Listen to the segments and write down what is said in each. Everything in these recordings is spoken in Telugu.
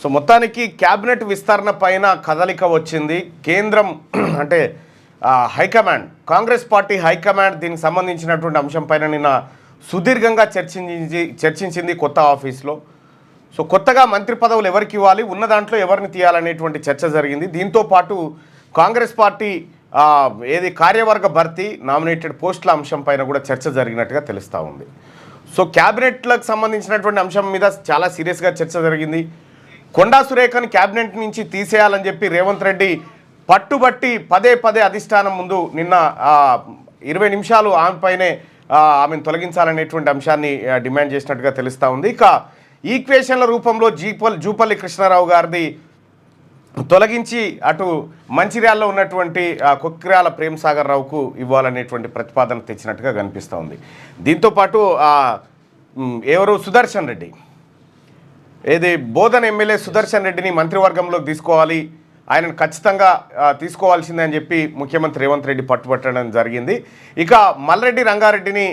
సో మొత్తానికి క్యాబినెట్ విస్తరణ పైన కదలిక వచ్చింది. కేంద్రం అంటే హైకమాండ్, కాంగ్రెస్ పార్టీ హైకమాండ్ దీనికి సంబంధించినటువంటి అంశం పైన నిన్న సుదీర్ఘంగా చర్చించింది కొత్త ఆఫీస్లో. సో కొత్తగా మంత్రి పదవులు ఎవరికి ఇవ్వాలి, ఉన్న దాంట్లో ఎవరిని తీయాలనేటువంటి చర్చ జరిగింది. దీంతోపాటు కాంగ్రెస్ పార్టీ కార్యవర్గ భర్తీ, నామినేటెడ్ పోస్టుల అంశం పైన కూడా చర్చ జరిగినట్టుగా తెలుస్తూ ఉంది. సో క్యాబినెట్లకు సంబంధించినటువంటి అంశం మీద చాలా సీరియస్గా చర్చ జరిగింది. కొండా సురేఖని క్యాబినెట్ నుంచి తీసేయాలని చెప్పి రేవంత్ రెడ్డి పట్టుబట్టి పదే అధిష్టానం ముందు నిన్న 20 నిమిషాలు ఆమెపైనే ఆమెను తొలగించాలనేటువంటి అంశాన్ని డిమాండ్ చేసినట్టుగా తెలుస్తూ ఉంది. ఇక ఈక్వేషన్ల రూపంలో జూపల్లి కృష్ణారావు గారిది తొలగించి అటు మంచిర్యాలలో ఉన్నటువంటి కొక్కిరాల ప్రేమ్సాగర్ రావుకు ఇవ్వాలనేటువంటి ప్రతిపాదన తెచ్చినట్టుగా కనిపిస్తూ ఉంది. దీంతోపాటు సుదర్శన్ రెడ్డి, బోధన్ ఎమ్మెల్యే సుదర్శన్ రెడ్డిని మంత్రివర్గంలోకి తీసుకోవాలి, ఆయనను ఖచ్చితంగా తీసుకోవాల్సిందే అని చెప్పి ముఖ్యమంత్రి రేవంత్ రెడ్డి పట్టుబట్టడం జరిగింది. ఇక మల్రెడ్డి రంగారెడ్డిని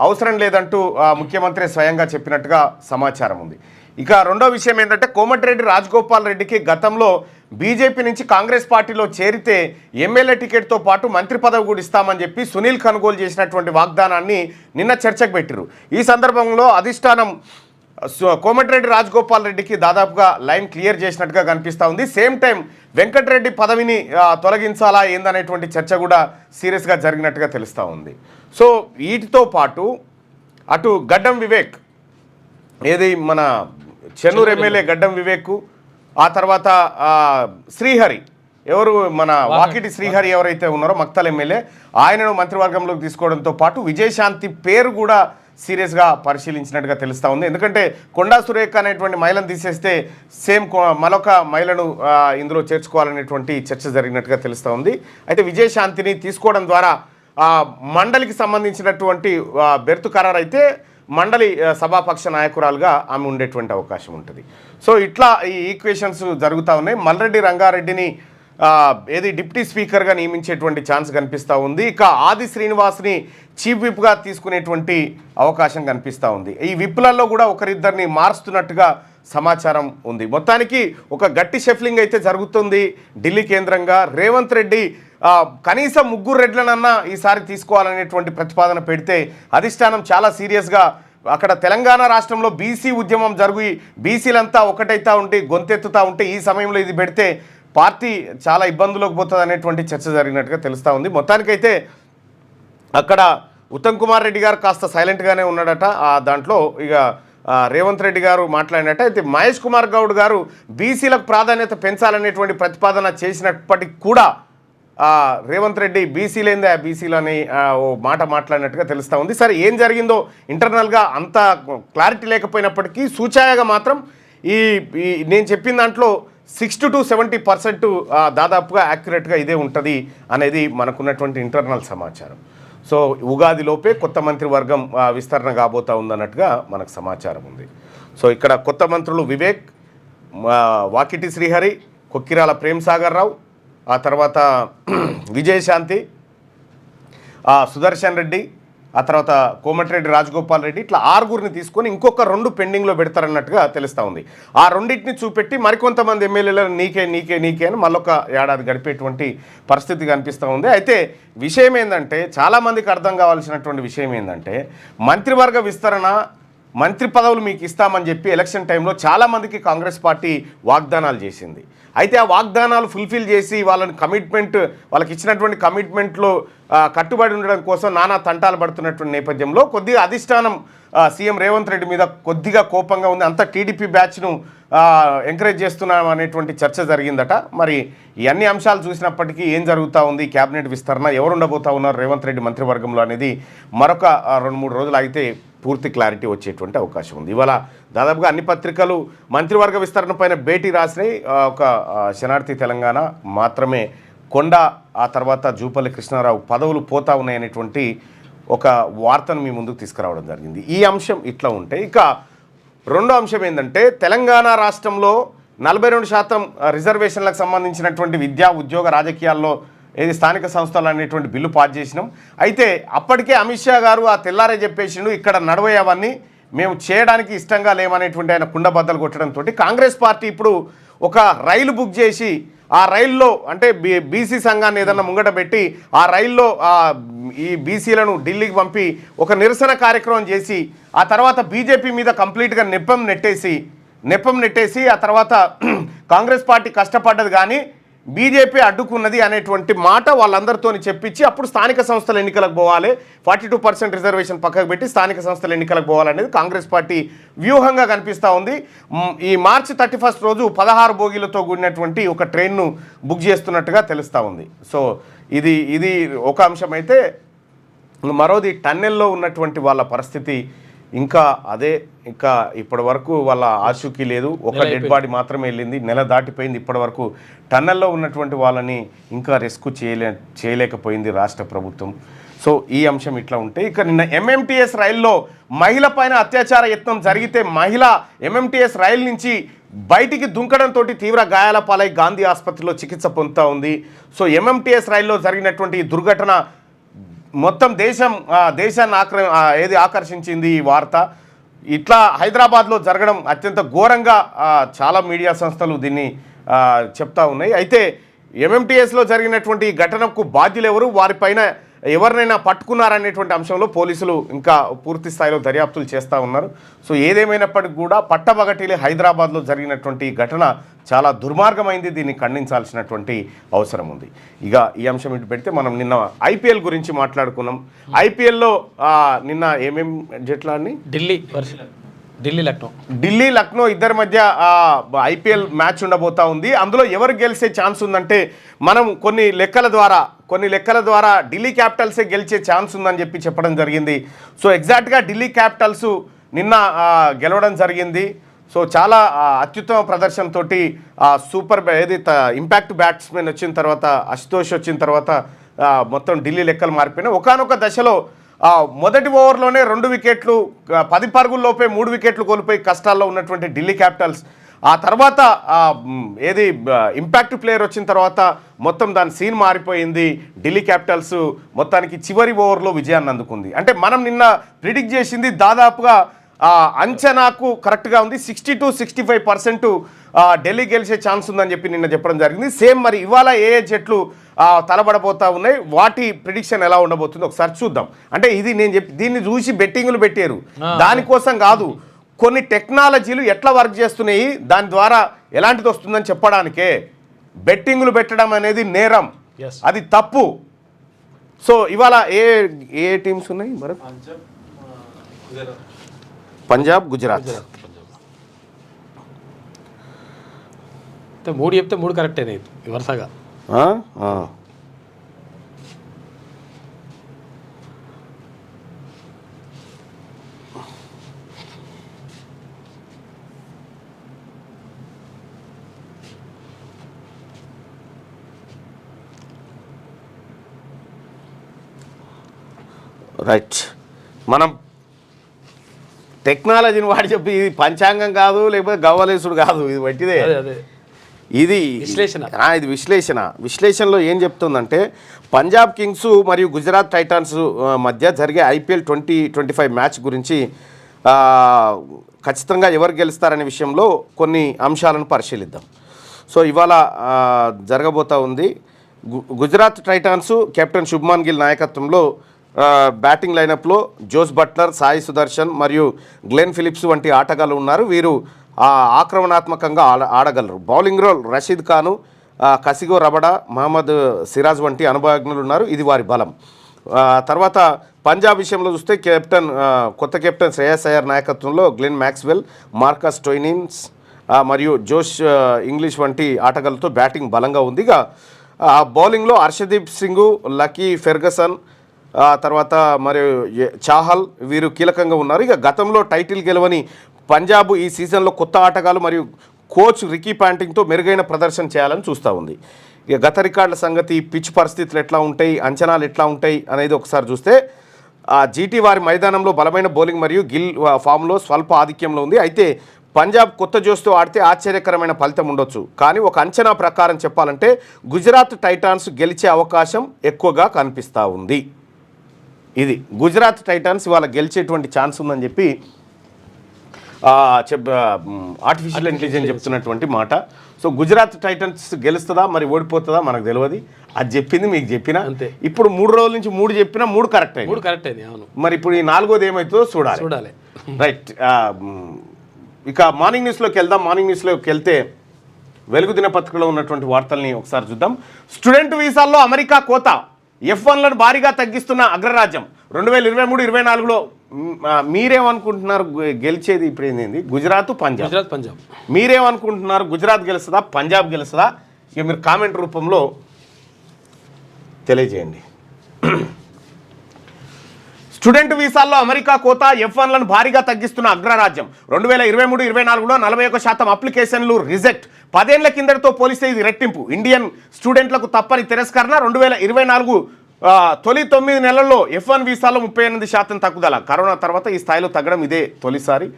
అవసరం లేదంటూ ముఖ్యమంత్రి స్వయంగా చెప్పినట్టుగా సమాచారం ఉంది. ఇక రెండో విషయం ఏంటంటే కోమటిరెడ్డి రాజగోపాల్ రెడ్డికి గతంలో బీజేపీ నుంచి కాంగ్రెస్ పార్టీలో చేరితే ఎమ్మెల్యే టికెట్తో పాటు మంత్రి పదవి కూడా ఇస్తామని చెప్పి సునీల్ కొనుగోలు చేసినటువంటి వాగ్దానాన్ని నిన్న చర్చకు పెట్టారు. ఈ సందర్భంలో అధిష్టానం కోమటిరెడ్డి రాజగోపాల్ రెడ్డికి దాదాపుగా లైన్ క్లియర్ చేసినట్టుగా కనిపిస్తూ ఉంది. సేమ్ టైం వెంకటరెడ్డి పదవిని తొలగించాలా ఏందనేటువంటి చర్చ కూడా సీరియస్గా జరిగినట్టుగా తెలుస్తూ ఉంది. సో వీటితో పాటు అటు గడ్డం వివేక్, మన చెన్నూరు ఎమ్మెల్యే గడ్డం వివేక్, ఆ తర్వాత శ్రీహరి, మన వాకిటి శ్రీహరి ఎవరైతే ఉన్నారో మక్తల్ ఎమ్మెల్యే, ఆయనను మంత్రివర్గంలోకి తీసుకోవడంతో పాటు విజయశాంతి పేరు కూడా సీరియస్గా పరిశీలించినట్టుగా తెలుస్తూ ఉంది. ఎందుకంటే కొండా సురేఖ అనేటువంటి మహిళను తీసేస్తే సేమ్ మరొక మహిళను ఇందులో చేర్చుకోవాలనేటువంటి చర్చ జరిగినట్టుగా తెలుస్తూ ఉంది. అయితే విజయశాంతిని తీసుకోవడం ద్వారా మండలికి సంబంధించినటువంటి బెర్తు ఖరారు అయితే మండలి సభాపక్ష నాయకురాలుగా ఆమె ఉండేటువంటి అవకాశం ఉంటుంది. సో ఇట్లా ఈ ఈక్వేషన్స్ జరుగుతూ ఉన్నాయి. మల్రెడ్డి రంగారెడ్డిని డిప్యూటీ స్పీకర్గా నియమించేటువంటి ఛాన్స్ కనిపిస్తూ ఉంది. ఇక ఆది శ్రీనివాస్ని చీఫ్ విప్గా తీసుకునేటువంటి అవకాశం కనిపిస్తూ ఉంది. ఈ విప్లలో కూడా ఒకరిద్దరిని మారుస్తున్నట్టుగా సమాచారం ఉంది. మొత్తానికి ఒక గట్టి షెఫ్లింగ్ అయితే జరుగుతుంది ఢిల్లీ కేంద్రంగా. రేవంత్ రెడ్డి కనీసం 3 రెడ్లనన్నా ఈసారి తీసుకోవాలనేటువంటి ప్రతిపాదన పెడితే అధిష్టానం చాలా సీరియస్గా అక్కడ తెలంగాణ రాష్ట్రంలో బీసీ ఉద్యమం జరిగి బీసీలంతా ఒకటైతా ఉండి గొంతెత్తుతూ ఉంటే ఈ సమయంలో ఇది పెడితే పార్టీ చాలా ఇబ్బందులకు పోతుంది అనేటువంటి చర్చ జరిగినట్టుగా తెలుస్తూ ఉంది. మొత్తానికైతే అక్కడ ఉత్తమ్ కుమార్ రెడ్డి గారు కాస్త సైలెంట్గానే ఉన్నాడట. దాంట్లో ఇక రేవంత్ రెడ్డి గారు మాట్లాడినట్ట. అయితే మహేష్ కుమార్ గౌడ్ గారు బీసీలకు ప్రాధాన్యత పెంచాలనేటువంటి ప్రతిపాదన చేసినప్పటికీ కూడా రేవంత్ రెడ్డి బీసీలేందే బీసీలు అని ఓ మాట మాట్లాడినట్టుగా తెలుస్తూ ఉంది. సరే ఏం జరిగిందో ఇంటర్నల్గా అంత క్లారిటీ లేకపోయినప్పటికీ సూచాయగా మాత్రం ఈ నేను చెప్పిన దాంట్లో 60 to 70% దాదాపుగా యాక్యురేట్గా ఇదే ఉంటుంది అనేది మనకున్నటువంటి ఇంటర్నల్ సమాచారం. సో ఉగాదిలోపే కొత్త మంత్రివర్గం విస్తరణ కాబోతా ఉందన్నట్టుగా మనకు సమాచారం ఉంది. సో ఇక్కడ కొత్త మంత్రులు వివేక్, వాకిటి శ్రీహరి, కొక్కిరాల ప్రేమ్సాగర్ రావు, ఆ తర్వాత విజయశాంతి, సుదర్శన్ రెడ్డి, ఆ తర్వాత కోమటిరెడ్డి రాజగోపాల్ రెడ్డి, ఇట్లా 6గురిని తీసుకొని ఇంకొక 2 పెండింగ్లో పెడతారన్నట్టుగా తెలుస్తూ ఉంది. ఆ రెండింటిని చూపెట్టి మరికొంతమంది ఎమ్మెల్యేలను నీకే అని మళ్ళొక ఏడాది గడిపేటువంటి పరిస్థితి కనిపిస్తూ ఉంది. అయితే విషయం ఏంటంటే చాలామందికి అర్థం కావాల్సినటువంటి విషయం ఏంటంటే మంత్రివర్గ విస్తరణ, మంత్రి పదవులు మీకు ఇస్తామని చెప్పి ఎలక్షన్ టైంలో చాలామందికి కాంగ్రెస్ పార్టీ వాగ్దానాలు చేసింది. అయితే ఆ వాగ్దానాలు ఫుల్ఫిల్ చేసి వాళ్ళకి ఇచ్చినటువంటి కమిట్మెంట్లో కట్టుబడి ఉండడం కోసం నానా తంటాలు పడుతున్నటువంటి నేపథ్యంలో కొద్దిగా అధిష్టానం సీఎం రేవంత్ రెడ్డి మీద కొద్దిగా కోపంగా ఉంది. అంతా టీడీపీ బ్యాచ్ను ఎంకరేజ్ చేస్తున్నాం అనేటువంటి చర్చ జరిగిందట. మరి ఈ అన్ని అంశాలు చూసినప్పటికీ ఏం జరుగుతూ ఉంది, క్యాబినెట్ విస్తరణ ఎవరు ఉండబోతా ఉన్నారు రేవంత్ రెడ్డి మంత్రివర్గంలో అనేది మరొక 2-3 రోజులు అయితే పూర్తి క్లారిటీ వచ్చేటువంటి అవకాశం ఉంది. ఇవాళ దాదాపుగా అన్ని పత్రికలు మంత్రివర్గ విస్తరణ పైన భేటీ రాసినాయి. ఒక శనార్థి తెలంగాణ మాత్రమే కొండ, ఆ తర్వాత జూపల్లి కృష్ణారావు పదవులు పోతా ఉన్నాయనేటువంటి ఒక వార్తను మీ ముందుకు తీసుకురావడం జరిగింది. ఈ అంశం ఇట్లా ఉంటే ఇక రెండో అంశం ఏంటంటే తెలంగాణ రాష్ట్రంలో 42% రిజర్వేషన్లకు సంబంధించినటువంటి విద్యా ఉద్యోగ రాజకీయాల్లో స్థానిక సంస్థలు అనేటువంటి బిల్లు పాస్ చేసినాం. అయితే అప్పటికే అమిత్ షా గారు ఆ తెల్లారే చెప్పేసిండు ఇక్కడ నడవయ్యవన్నీ మేము చేయడానికి ఇష్టంగా లేమనేటువంటి ఆయన కుండబద్దలు కొట్టడంతో కాంగ్రెస్ పార్టీ ఇప్పుడు ఒక రైలు బుక్ చేసి ఆ రైల్లో అంటే బీసీ సంఘాన్ని ఏదన్నా ముంగట పెట్టి ఆ రైల్లో ఈ బీసీలను ఢిల్లీకి పంపి ఒక నిరసన కార్యక్రమం చేసి ఆ తర్వాత బీజేపీ మీద కంప్లీట్గా నెప్పం నెట్టేసి ఆ తర్వాత కాంగ్రెస్ పార్టీ కష్టపడ్డది కానీ బీజేపీ అడ్డుకున్నది అనేటువంటి మాట వాళ్ళందరితో చెప్పించి అప్పుడు స్థానిక సంస్థల ఎన్నికలకు పోవాలి 42% రిజర్వేషన్ పక్కకు పెట్టి స్థానిక సంస్థల ఎన్నికలకు పోవాలనేది కాంగ్రెస్ పార్టీ వ్యూహంగా కనిపిస్తూ ఉంది. ఈ మార్చి 31 రోజు 16 బోగీలతో కూడినటువంటి ఒక ట్రైన్ను బుక్ చేస్తున్నట్టుగా తెలుస్తూ ఉంది. సో ఇది ఒక అంశం అయితే మరోది టన్నెల్లో ఉన్నటువంటి వాళ్ళ పరిస్థితి ఇంకా ఇప్పటి వరకు వాళ్ళ ఆచూకీ లేదు. ఒక డెడ్ బాడీ మాత్రమే వెళ్ళింది, నెల దాటిపోయింది. ఇప్పటి వరకు టన్నెల్లో ఉన్నటువంటి వాళ్ళని ఇంకా రెస్క్యూ చేయలేకపోయింది రాష్ట్ర ప్రభుత్వం. సో ఈ అంశం ఇట్లా ఉంటే ఇక నిన్న ఎంఎంటీఎస్ రైల్లో మహిళ పైన అత్యాచార యత్నం జరిగితే మహిళ ఎంఎంటీఎస్ రైలు నుంచి బయటికి దుంకడంతో తీవ్ర గాయాల పాలై గాంధీ ఆసుపత్రిలో చికిత్స పొందుతూ ఉంది. సో ఎంఎంటీఎస్ రైల్లో జరిగినటువంటి ఈ దుర్ఘటన మొత్తం దేశాన్ని ఆకర్షించింది ఈ వార్త. ఇట్లా హైదరాబాద్లో జరగడం అత్యంత ఘోరంగా చాలా మీడియా సంస్థలు దీన్ని చెప్తా ఉన్నాయి. అయితే ఎంఎంటీఎస్లో జరిగినటువంటి ఘటనకు బాధ్యులు ఎవరు, వారిపైన ఎవరినైనా పట్టుకున్నారనేటువంటి అంశంలో పోలీసులు ఇంకా పూర్తి స్థాయిలో దర్యాప్తులు చేస్తూ ఉన్నారు. సో ఏదేమైనప్పటికీ కూడా పట్టపగటిలే హైదరాబాద్లో జరిగినటువంటి ఘటన చాలా దుర్మార్గమైంది. దీన్ని ఖండించాల్సినటువంటి అవసరం ఉంది. ఇక ఈ అంశం ఇటు పెడితే మనం నిన్న ఐపీఎల్ గురించి మాట్లాడుకున్నాం. ఐపీఎల్లో నిన్న ఏమేమి జట్లా అని ఢిల్లీ లక్నో ఇద్దరి మధ్య ఐపీఎల్ మ్యాచ్ ఉండబోతా ఉంది. అందులో ఎవరు గెలిచే ఛాన్స్ ఉందంటే మనం కొన్ని లెక్కల ద్వారా ఢిల్లీ క్యాపిటల్సే గెలిచే ఛాన్స్ ఉందని చెప్పడం జరిగింది. సో ఎగ్జాక్ట్గా ఢిల్లీ క్యాపిటల్స్ నిన్న గెలవడం జరిగింది. సో చాలా అత్యుత్తమ ప్రదర్శనతో ఇంపాక్ట్ బ్యాట్స్మెన్ వచ్చిన తర్వాత అశుతోష్ వచ్చిన తర్వాత మొత్తం ఢిల్లీ లెక్కలు మారిపోయినాయి. ఒకానొక దశలో మొదటి ఓవర్లోనే 2 వికెట్లు 10 పరుగుల్లోపే 3 వికెట్లు కోల్పోయి కష్టాల్లో ఉన్నటువంటి ఢిల్లీ క్యాపిటల్స్ ఆ తర్వాత ఇంపాక్ట్ ప్లేయర్ వచ్చిన తర్వాత మొత్తం దాని సీన్ మారిపోయింది. ఢిల్లీ క్యాపిటల్స్ మొత్తానికి చివరి ఓవర్లో విజయాన్ని అందుకుంది. అంటే మనం నిన్న ప్రిడిక్ట్ చేసింది దాదాపుగా అంచనాకు కరెక్ట్గా ఉంది. 60-65% ఢిల్లీ గెలిచే ఛాన్స్ ఉందని నిన్న చెప్పడం జరిగింది. సేమ్ మరి ఇవాళ ఏ జట్లు తలబడబోతా ఉన్నాయి, వాటి ప్రిడిక్షన్ ఎలా ఉండబోతుందో ఒకసారి చూద్దాం. అంటే ఇది నేను దీన్ని చూసి బెట్టింగులు పెట్టారు, దానికోసం కాదు. కొన్ని టెక్నాలజీలు ఎట్లా వర్క్ చేస్తున్నాయి, దాని ద్వారా ఎలాంటిది వస్తుందని చెప్పడానికే. బెట్టింగులు పెట్టడం అనేది నేరం, అది తప్పు. సో ఇవాళ ఏ టీమ్స్ ఉన్నాయి మరి? పంజాబ్, గుజరాత్. 3 చెప్తే 3 కరెక్ట్ అయినాయి వరుసగా. రైట్. మనం టెక్నాలజీని వాడి చెప్పి ఇది పంచాంగం కాదు, లేకపోతే గవ్వలేసుడు కాదు, ఇది వట్టిదే. ఇది విశ్లేషణలో ఏం చెప్తుందంటే పంజాబ్ కింగ్స్ మరియు గుజరాత్ టైటాన్స్ మధ్య జరిగే ఐపీఎల్ 2025 మ్యాచ్ గురించి ఖచ్చితంగా ఎవరు గెలుస్తారనే విషయంలో కొన్ని అంశాలను పరిశీలిద్దాం. సో ఇవాళ జరగబోతూ ఉంది. గుజరాత్ టైటాన్స్ కెప్టెన్ శుభ్మాన్ గిల్ నాయకత్వంలో బ్యాటింగ్ లైనప్లో జోస్ బట్లర్, సాయి సుదర్శన్ మరియు గ్లెన్ ఫిలిప్స్ వంటి ఆటగాళ్ళు ఉన్నారు. వీరు ఆక్రమణాత్మకంగా ఆడగలరు. బౌలింగ్లో రషీద్ ఖాను, కసిగో రబడా, మహమ్మద్ సిరాజ్ వంటి అనుభవజ్ఞులు ఉన్నారు. ఇది వారి బలం. తర్వాత పంజాబ్ విషయంలో చూస్తే కొత్త కెప్టెన్ శ్రేయస్ అయ్యర్ నాయకత్వంలో గ్లెన్ మ్యాక్స్వెల్, మార్కస్ స్టోయినిన్స్ మరియు జోష్ ఇంగ్లీష్ వంటి ఆటగాళ్ళతో బ్యాటింగ్ బలంగా ఉంది. ఇక బౌలింగ్లో హర్షదీప్ సింగ్, లకీ ఫెర్గసన్, తర్వాత మరియు చాహల్ వీరు కీలకంగా ఉన్నారు. ఇక గతంలో టైటిల్ గెలవని పంజాబ్ ఈ సీజన్లో కొత్త ఆటగాళ్ళు మరియు కోచ్ రికీ పాంటింగ్తో మెరుగైన ప్రదర్శన చేయాలని చూస్తూ ఉంది. ఇక గత రికార్డుల సంగతి, పిచ్ పరిస్థితులు ఎట్లా ఉంటాయి, అంచనాలు ఎట్లా ఉంటాయి అనేది ఒకసారి చూస్తే జీటీ వారి మైదానంలో బలమైన బౌలింగ్ మరియు గిల్ ఫామ్లో స్వల్ప ఆధిక్యంలో ఉంది. అయితే పంజాబ్ కొత్త జోస్తో ఆడితే ఆశ్చర్యకరమైన ఫలితం ఉండొచ్చు. కానీ ఒక అంచనా ప్రకారం చెప్పాలంటే గుజరాత్ టైటాన్స్ గెలిచే అవకాశం ఎక్కువగా కనిపిస్తూ ఉంది. ఇది గుజరాత్ టైటాన్స్ ఇవాళ గెలిచేటువంటి ఛాన్స్ ఉందని ఆర్టిఫిషియల్ ఇంటెలిజెన్స్ చెప్తున్నటువంటి మాట. సో గుజరాత్ టైటన్స్ గెలుస్తుందా మరి ఓడిపోతుందా మనకు తెలియదు. అది చెప్పింది మీకు చెప్పిన. ఇప్పుడు 3 రోజుల నుంచి 3 చెప్పినా 3 కరెక్ట్ అయింది. అవును. మరి ఇప్పుడు ఈ 4వది ఏమవుతుందో చూడాలి. రైట్. ఇక మార్నింగ్ న్యూస్లోకి వెళ్దాం. మార్నింగ్ న్యూస్లోకి వెళ్తే వెలుగు దినపత్రికలో ఉన్నటువంటి వార్తల్ని ఒకసారి చూద్దాం. స్టూడెంట్ వీసాల్లో అమెరికా కోత, F1లను భారీగా తగ్గిస్తున్న అగ్రరాజ్యం. 2023-24లో మీరేమనుకుంటున్నారు గెలిచేది? ఇప్పుడు ఏంది? గుజరాత్ పంజాబ్. మీరేమనుకుంటున్నారు? గుజరాత్ గెలుస్తుందా, పంజాబ్ గెలుస్తుందా? ఇక మీరు కామెంట్ రూపంలో తెలియజేయండి. స్టూడెంట్ వీసాల్లో అమెరికా కోత, F1లను భారీగా తగ్గిస్తున్న అగ్రరాజ్యం. 2023-24లో 41% అప్లికేషన్లు రిజెక్ట్. 10 ఏళ్ల కిందటితో పోలిస్తే ఇది రెట్టింపు. ఇండియన్ స్టూడెంట్లకు తప్పని తిరస్కరణ. 2024 తొలి 9 నెలల్లో F1 వీసాల్లో 38% తగ్గుదల. కరోనా తర్వాత ఈ స్థాయిలో తగ్గడం ఇదే తొలిసారి.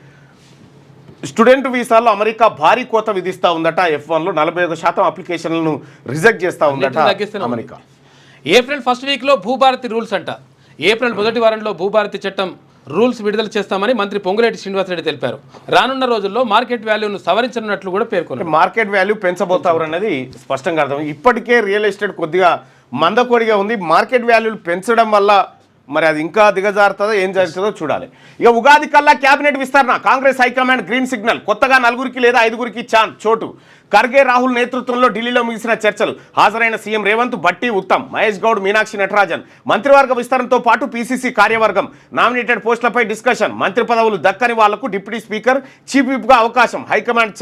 స్టూడెంట్ వీసాల్లో అమెరికా భారీ కోత విధిస్తూ ఉందట. F1లో 41% అప్లికేషన్లను రిజెక్ట్ చేస్తూ ఉందట అమెరికా. ఏప్రిల్ ఫస్ట్ వీక్లో భూభారతి రూల్స్ అంట. ఏప్రిల్ మొదటి వారంలో భూభారతి చట్టం రూల్స్ విడుదల చేస్తామని మంత్రి పొంగులేటి శ్రీనివాసరెడ్డి తెలిపారు. రానున్న రోజుల్లో మార్కెట్ వాల్యూను సవరించనున్నట్లు కూడా పేర్కొన్నారు. మార్కెట్ వాల్యూ పెంచబోతారు అన్నది స్పష్టంగా అర్థం. ఇప్పటికే రియల్ ఎస్టేట్ కొద్దిగా మందకొడిగా ఉంది. మార్కెట్ వాల్యూలు పెంచడం వల్ల మరి అది ఇంకా దిగజారుతుందో ఏం జరుగుతుందో చూడాలి. ఇక ఉగాది కల్లా క్యాబినెట్ విస్తరణ. Congress high command green signal. కొత్తగా 4 లేదా 5 చోటు. ఖర్గే రాహుల్ నేతృత్వంలో ఢిల్లీలో ముగిసిన చర్చలు. హాజరైన సీఎం రేవంత్, బట్టి, ఉత్తమ్, మహేష్ గౌడ్, మీనాక్షి నటరాజన్. మంత్రివర్గ విస్తరణతో పాటు పీసీసీ కార్యవర్గం, నామినేటెడ్ పోస్టులపై డిస్కషన్. మంత్రి పదవులు దక్కని వాళ్లకు డిప్యూటీ స్పీకర్, చీఫ్ విప్గా అవకాశం. హైకమాండ్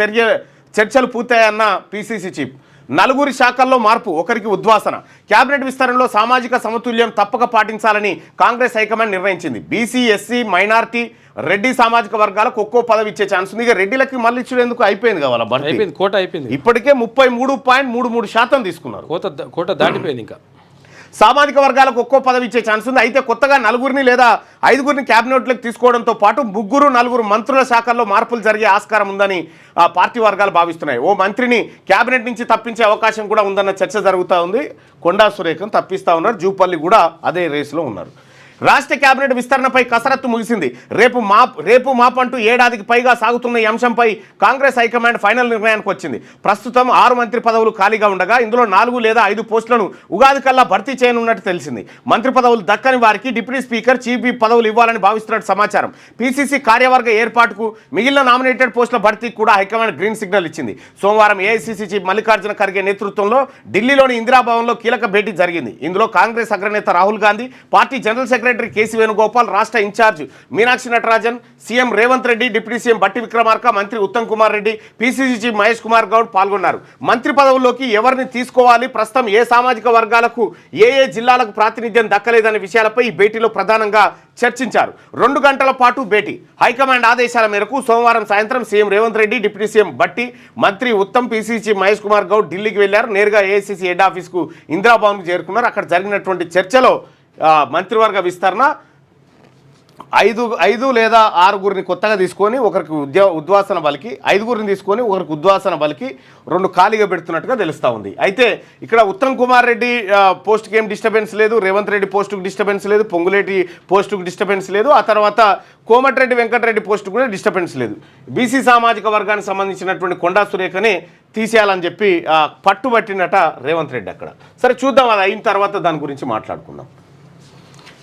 చర్చలు పూర్తయ్యన్న పీసీసీ చీఫ్. 4 శాఖల్లో మార్పు, ఒకరికి ఉద్వాసన. క్యాబినెట్ విస్తరణలో సామాజిక సమతుల్యం తప్పక పాటించాలని కాంగ్రెస్ హైకమాండ్ నిర్ణయించింది. బీసీ, ఎస్సీ, మైనార్టీ, రెడ్డి సామాజిక వర్గాలకు ఒక్కో పదవి ఇచ్చే ఛాన్స్ ఉంది. ఇక రెడ్డిలకి మళ్ళీ ఇచ్చేందుకు అయిపోయింది కావాలా? కోట అయిపోయింది. ఇప్పటికే 33.33% తీసుకున్నారు. కోట దాటిపోయింది. ఇంకా సామాజిక వర్గాలకు ఒక్కో పదవి ఇచ్చే ఛాన్స్ ఉంది. అయితే కొత్తగా 4 లేదా 5 క్యాబినెట్లకు తీసుకోవడంతో పాటు 3-4 మంత్రుల శాఖల్లో మార్పులు జరిగే ఆస్కారం ఉందని పార్టీ వర్గాలు భావిస్తున్నాయి. ఓ మంత్రిని క్యాబినెట్ నుంచి తప్పించే అవకాశం కూడా ఉందన్న చర్చ జరుగుతూ ఉంది. కొండా సురేఖను తప్పిస్తూ ఉన్నారు. జూపల్లి కూడా అదే రేసులో ఉన్నారు. రాష్ట్ర కేబినెట్ విస్తరణపై కసరత్తు ముగిసింది. రేపు మాపంటూ ఏడాదికి పైగా సాగుతున్న ఈ అంశంపై కాంగ్రెస్ హైకమాండ్ ఫైనల్ నిర్ణయానికి వచ్చింది. ప్రస్తుతం 6 మంత్రి పదవులు ఖాళీగా ఉండగా ఇందులో 4 లేదా 5 పోస్టులను ఉగాది కల్లా భర్తీ చేయనున్నట్టు తెలిసింది. మంత్రి పదవులు దక్కని వారికి డిప్యూటీ స్పీకర్, చీఫ్ విప్ పదవులు ఇవ్వాలని భావిస్తున్నట్టు సమాచారం. పీసీసీ కార్యవర్గ ఏర్పాటుకు, మిగిలిన నామినేటెడ్ పోస్టుల భర్తీకి కూడా హైకమాండ్ గ్రీన్ సిగ్నల్ ఇచ్చింది. సోమవారం ఏఐసీసీ చీఫ్ మల్లికార్జున ఖర్గే నేతృత్వంలో ఢిల్లీలోని ఇందిరాభవన్లో కీలక భేటీ జరిగింది. ఇందులో కాంగ్రెస్ అగ్రనేత Rahul Gandhi, party general secretary KC Venugopal, రాష్ట్ర incharge Meenakshi Natarajan, CM Revanth Reddy, deputy CM Bhatti Vikramarka, మంత్రి ఉత్తమ్ కుమార్ రెడ్డి, పీసీసీ చీఫ్ మహేష్ కుమార్ గౌడ్ పాల్గొన్నారు. మంత్రి పదవుల్లోకి ఎవరిని తీసుకోవాలి, ప్రస్తుతం ఏ సామాజిక వర్గాలకు, ఏ జిల్లాలకు ప్రాతినిధ్యం దక్కలేదనే విషయాలపై ఈ భేటీలో ప్రధానంగా చర్చించారు. 2 గంటల పాటు భేటీ. హైకమాండ్ ఆదేశాల మేరకు సోమవారం సాయంత్రం CM Revanth Reddy, deputy CM బట్టి, మంత్రి ఉత్తమ్, పీసీసీ మహేష్ కుమార్ గౌడ్ ఢిల్లీకి వెళ్లారు. నేరుగా ఏఐసీసీ హెడ్ ఆఫీస్కు ఇందిరాభవన్కు చేరుకున్నారు. అక్కడ జరిగినటువంటి చర్చలో మంత్రివర్గ విస్తరణ 5 లేదా 6 కొత్తగా తీసుకొని ఒకరికి ఉద్వాసన బలికి, 5 తీసుకొని ఒకరికి ఉద్వాసన బలికి 2 ఖాళీగా పెడుతున్నట్టుగా తెలుస్తూ ఉంది. అయితే ఇక్కడ ఉత్తమ్ కుమార్ రెడ్డి పోస్టుకి ఏం డిస్టర్బెన్స్ లేదు, రేవంత్ రెడ్డి పోస్టుకు డిస్టర్బెన్స్ లేదు, పొంగులేటి పోస్టుకు డిస్టర్బెన్స్ లేదు, ఆ తర్వాత కోమటిరెడ్డి వెంకటరెడ్డి పోస్టుకు కూడా డిస్టర్బెన్స్ లేదు. బీసీ సామాజిక వర్గానికి సంబంధించినటువంటి కొండా సురేఖనే తీసేయాలని చెప్పి పట్టుబట్టినట రేవంత్ రెడ్డి అక్కడ. సరే చూద్దాం, అది అయిన తర్వాత దాని గురించి మాట్లాడుకుందాం.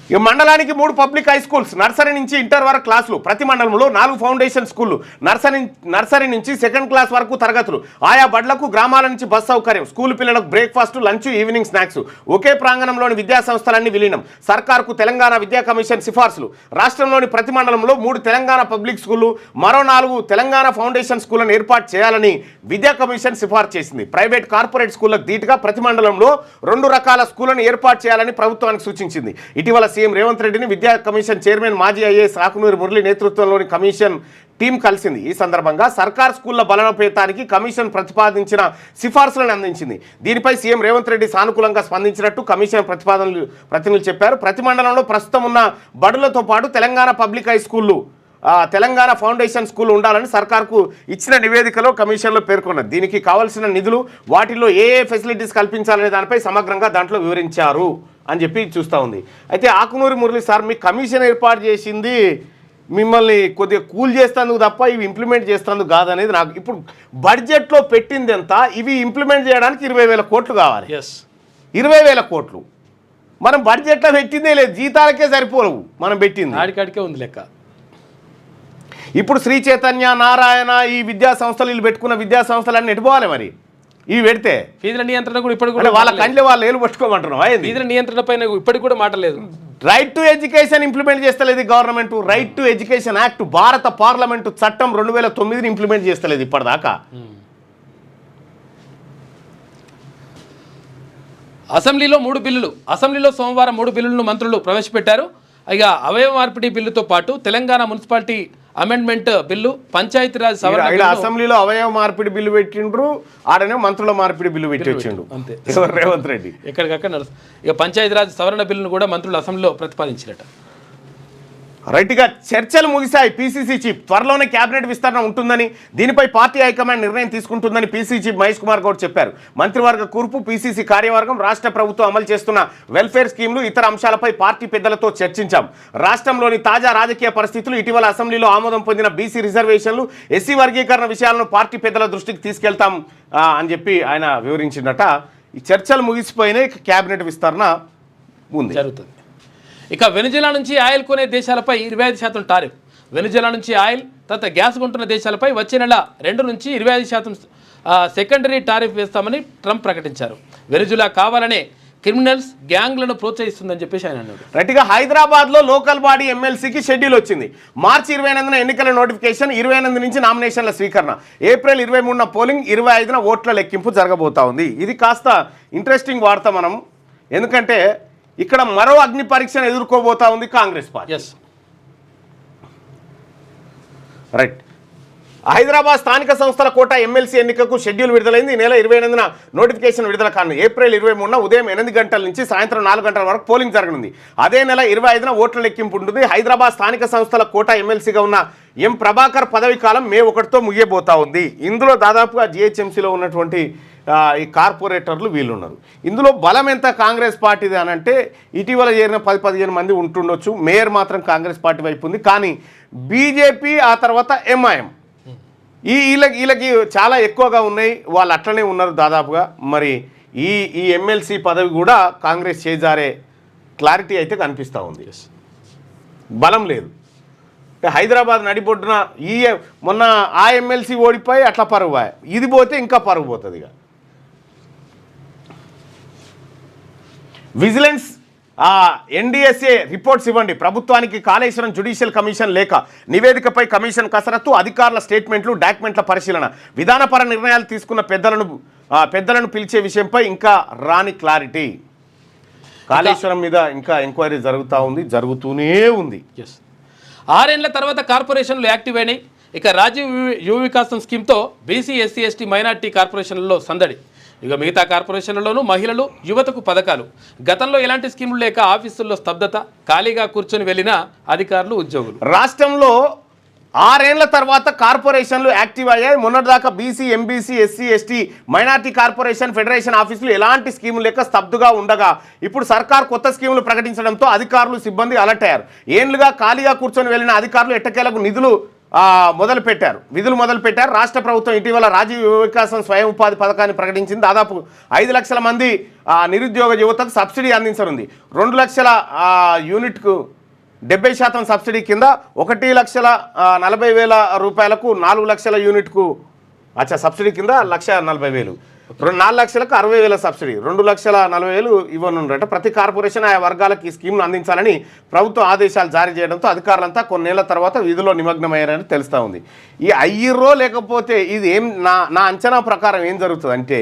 ఈ మండలానికి 3 పబ్లిక్ హై స్కూల్స్, నర్సరీ నుంచి ఇంటర్ వరకు క్లాసులు. ప్రతి మండలంలో 4 ఫౌండేషన్ స్కూళ్లు, నర్సరీ నుంచి 2nd క్లాస్ వరకు తరగతులు. ఆయా బడులకు గ్రామాల నుంచి బస్ సౌకర్యం. స్కూల్ పిల్లలకు బ్రేక్ఫాస్ట్, లంచ్, ఈవినింగ్ స్నాక్స్. ఒకే ప్రాంగణంలోని విద్యా సంస్థలన్నీ విలీనం. సర్కార్కు తెలంగాణ విద్యా కమిషన్ సిఫార్సులు. రాష్ట్రంలోని ప్రతి మండలంలో 3 తెలంగాణ పబ్లిక్ స్కూళ్లు, మరో 4 తెలంగాణ ఫౌండేషన్ స్కూళ్లను ఏర్పాటు చేయాలని విద్యా కమిషన్ సిఫార్సు చేసింది. ప్రైవేట్, కార్పొరేట్ స్కూళ్లకు ధీటుగా ప్రతి మండలంలో 2 రకాల స్కూళ్లను ఏర్పాటు చేయాలని ప్రభుత్వానికి సూచించింది. ఇటీవల సీఎం రేవంత్ రెడ్డిని విద్యా కమిషన్ చైర్మన్, మాజీ ఐఏఎస్ ఆకునూరి మురళి నేతృత్వంలోని కమిషన్ టీం కలిసింది. ఈ సందర్భంగా సర్కార్ స్కూళ్ల బలోపేతానికి కమిషన్ ప్రతిపాదించిన సిఫార్సులను అందించింది. దీనిపై సీఎం రేవంత్ రెడ్డి సానుకూలంగా స్పందించినట్టు కమిషన్ ప్రతినిధులు చెప్పారు. ప్రతి మండలంలో ప్రస్తుతం ఉన్న బడులతో పాటు తెలంగాణ పబ్లిక్ హై స్కూళ్లు, తెలంగాణ ఫౌండేషన్ స్కూల్ ఉండాలని సర్కార్కు ఇచ్చిన నివేదికలో కమిషన్లో పేర్కొన్నది. దీనికి కావాల్సిన నిధులు, వాటిల్లో ఏ ఫెసిలిటీస్ కల్పించాలనే దానిపై సమగ్రంగా దాంట్లో వివరించారు అని చెప్పి చూస్తూ ఉంది. అయితే ఆకునూరి మురళి సార్, మీ కమిషన్ ఏర్పాటు చేసింది మిమ్మల్ని కొద్దిగా కూల్ చేస్తాను తప్ప ఇవి ఇంప్లిమెంట్ చేస్తాను కాదనేది నాకు ఇప్పుడు బడ్జెట్లో పెట్టింది ఎంత, ఇవి ఇంప్లిమెంట్ చేయడానికి 20,000 కోట్లు కావాలి. 20,000 కోట్లు మనం బడ్జెట్లో పెట్టిందే లేదు, జీతాలకే సరిపోవు మనం పెట్టింది, ఆడికాడికే ఉంది లెక్క. ఇప్పుడు శ్రీ చైతన్య, నారాయణ ఈ విద్యా సంస్థలు వీళ్ళు పెట్టుకున్న విద్యా సంస్థలన్నీ ఎటుపోవాలి మరి ఇవి పెడితే? ఫీజుల నియంత్రణ కూడా ఇప్పటికి కూడా వాళ్ళ కండ్లు వాళ్ళు ఏలు పట్టుకోమంటున్నాం. ఫీజుల నియంత్రణ పైన ఇప్పటికి కూడా మాట లేదు. రైట్ టు ఎడ్యుకేషన్ ఇంప్లిమెంట్ చేస్తలేదు government. Right to education act భారత పార్లమెంటు చట్టం 2009 ఇంప్లిమెంట్ చేస్తలేదు ఇప్పటిదాకా. అసెంబ్లీలో 3 బిల్లులు. అసెంబ్లీలో సోమవారం 3 బిల్లులను మంత్రులు ప్రవేశపెట్టారు. ఇక అవయవ మార్పిడి బిల్లుతో పాటు Telangana municipality amendment bill, Panchayati Raj సవరణ బిల్లు. అసెంబ్లీలో అవయవ మార్పిడి బిల్లు పెట్టిండ్రు, ఆడనే మంత్రుల మార్పిడి బిల్లు పెట్టి వచ్చిండు అంతే రేవంత్ రెడ్డి. ఎక్కడికక్కడ నడుస్తుంది. ఇక పంచాయతీరాజ్ సవరణ బిల్లును కూడా మంత్రులు అసెంబ్లీలో ప్రతిపాదించారట. రైట్గా చర్చలు ముగిశాయి. పీసీసీ చీఫ్ త్వరలోనే కేబినెట్ విస్తరణ ఉంటుందని, దీనిపై పార్టీ హైకమాండ్ నిర్ణయం తీసుకుంటుందని పీసీసీ చీఫ్ మహేష్ కుమార్ గౌడ్ చెప్పారు. మంత్రివర్గ కూర్పు, పీసీసీ కార్యవర్గం, రాష్ట్ర ప్రభుత్వం అమలు చేస్తున్న వెల్ఫేర్ స్కీమ్లు, ఇతర అంశాలపై పార్టీ పెద్దలతో చర్చించాం. రాష్ట్రంలోని తాజా రాజకీయ పరిస్థితులు, ఇటీవల అసెంబ్లీలో ఆమోదం పొందిన బీసీ రిజర్వేషన్లు, ఎస్సీ వర్గీకరణ విషయాలను పార్టీ పెద్దల దృష్టికి తీసుకెళ్తాం అని చెప్పి ఆయన వివరించిందట. ఈ చర్చలు ముగిసిపోయినాయి, కేబినెట్ విస్తరణ ఉంది, జరుగుతుంది. ఇక వెనుజులా నుంచి ఆయిల్ కొనే దేశాలపై 25% టారిఫ్. వెనుజులా నుంచి ఆయిల్ తర్వాత గ్యాస్ కొంటున్న దేశాలపై వచ్చే నెల 2 నుంచి 25% సెకండరీ టారిఫ్ వేస్తామని ట్రంప్ ప్రకటించారు. వెనుజులా కావాలనే క్రిమినల్స్ గ్యాంగ్లను ప్రోత్సహిస్తుందని చెప్పేసి ఆయన అన్నాడు. రైట్గా హైదరాబాద్లో లోకల్ బాడీ ఎమ్మెల్సీకి షెడ్యూల్ వచ్చింది. మార్చి 28న ఎన్నికల నోటిఫికేషన్, 28 నుంచి నామినేషన్ల స్వీకరణ, ఏప్రిల్ 23న పోలింగ్, 25న ఓట్ల లెక్కింపు జరగబోతా ఉంది. ఇది కాస్త ఇంట్రెస్టింగ్ వార్త మనం, ఎందుకంటే ఇక్కడ మరో అగ్ని పరీక్షను ఎదుర్కోబోతా ఉంది కాంగ్రెస్ పార్టీ. రైట్. హైదరాబాద్ స్థానిక సంస్థల కోటా ఎమ్మెల్సీ ఎన్నికకు షెడ్యూల్ విడుదలైంది. ఈ నెల 28న నోటిఫికేషన్ విడుదల కానుంది. ఏప్రిల్ 23న ఉదయం 8 గంటల నుంచి సాయంత్రం 4 గంటల వరకు పోలింగ్ జరగనుంది. అదే నెల 25న ఓట్ల లెక్కింపు ఉంటుంది. హైదరాబాద్ స్థానిక సంస్థల కోటా ఎమ్మెల్సీగా ఉన్న ఎం ప్రభాకర్ పదవి కాలం మే 1తో ముగియబోతా ఉంది. ఇందులో దాదాపుగా జిహెచ్ఎంసీలో ఉన్నటువంటి ఈ కార్పొరేటర్లు వీళ్ళు ఉన్నారు. ఇందులో బలం ఎంత కాంగ్రెస్ పార్టీది అని అంటే, ఇటీవల చేరిన 10-15 మంది ఉంటుండొచ్చు. మేయర్ మాత్రం కాంగ్రెస్ పార్టీ వైపు ఉంది. కానీ బీజేపీ, ఆ తర్వాత ఎంఐఎం, వీళ్ళకి చాలా ఎక్కువగా ఉన్నాయి. వాళ్ళు అట్లనే ఉన్నారు దాదాపుగా. మరి ఈ ఎమ్మెల్సీ పదవి కూడా కాంగ్రెస్ చేజారే క్లారిటీ అయితే కనిపిస్తూ ఉంది. బలం లేదు. హైదరాబాద్ నడిబొడ్డున మొన్న ఆ ఎమ్మెల్సీ ఓడిపోయి అట్లా పరువు, ఇది పోతే ఇంకా పరువు పోతుంది. ఇక విజిలెన్స్ ఎన్డీఎస్ఏ రిపోర్ట్స్ ఇవ్వండి, ప్రభుత్వానికి కాళేశ్వరం జ్యుడిషియల్ కమిషన్ లేఖ, నివేదికపై కమిషన్ కసరత్తు, అధికారుల స్టేట్మెంట్లు, డాక్యుమెంట్ల పరిశీలన, విధానపర నిర్ణయాలు తీసుకున్న పెద్దలను పిలిచే విషయంపై ఇంకా రాని క్లారిటీ. కాళేశ్వరం మీద ఇంకా ఎంక్వైరీ జరుగుతూనే ఉంది. 6 ఏళ్ల తర్వాత కార్పొరేషన్లు యాక్టివ్ అయినాయి. ఇక రాజీవ్ యువ వికాసం స్కీమ్తో బీసీ, ఎస్సీ, ఎస్టీ, మైనార్టీ కార్పొరేషన్లలో సందడి. ఇక మిగతా కార్పొరేషన్లలోనూ మహిళలు, యువతకు పథకాలు. గతంలో ఎలాంటి స్కీములు లేక ఆఫీసుల్లో స్తబ్దత, ఖాళీగా కూర్చొని వెళ్ళిన అధికారులు, ఉద్యోగులు. రాష్ట్రంలో 6 ఏళ్ల తర్వాత కార్పొరేషన్లు యాక్టివ్ అయ్యాయి. మొన్నటిదాకా BC, MBC, SC, ST, minority corporation, federation ఆఫీసులు ఎలాంటి స్కీములు లేక స్తబ్దుగా ఉండగా, ఇప్పుడు సర్కార్ కొత్త స్కీములు ప్రకటించడంతో అధికారులు, సిబ్బంది అలర్ట్ అయ్యారు. ఏళ్లుగా ఖాళీగా కూర్చొని వెళ్ళిన అధికారులు ఎట్టకేలకు విధులు మొదలుపెట్టారు. రాష్ట్ర ప్రభుత్వం ఇటీవల రాజీవ్ యువ వికాసం స్వయం ఉపాధి పథకాన్ని ప్రకటించింది. దాదాపు 5 లక్షల మంది నిరుద్యోగ యువతకు సబ్సిడీ అందించనుంది. 2 లక్షల యూనిట్కు 70% సబ్సిడీ కింద 1,40,000 రూపాయలకు 4 లక్షల యూనిట్కు సబ్సిడీ కింద 1,40,000, 4 లక్షలకు 60,000 సబ్సిడీ, 2,40,000 ఇవ్వనుండట. ప్రతి కార్పొరేషన్ ఆయా వర్గాలకు ఈ స్కీమ్ను అందించాలని ప్రభుత్వం ఆదేశాలు జారీ చేయడంతో అధికారులంతా కొన్నేళ్ల తర్వాత విధుల్లో నిమగ్నమయ్యారని తెలుస్తూ ఉంది. ఈ అయ్యిర్రో లేకపోతే ఇది ఏం నా అంచనా ప్రకారం ఏం జరుగుతుంది అంటే,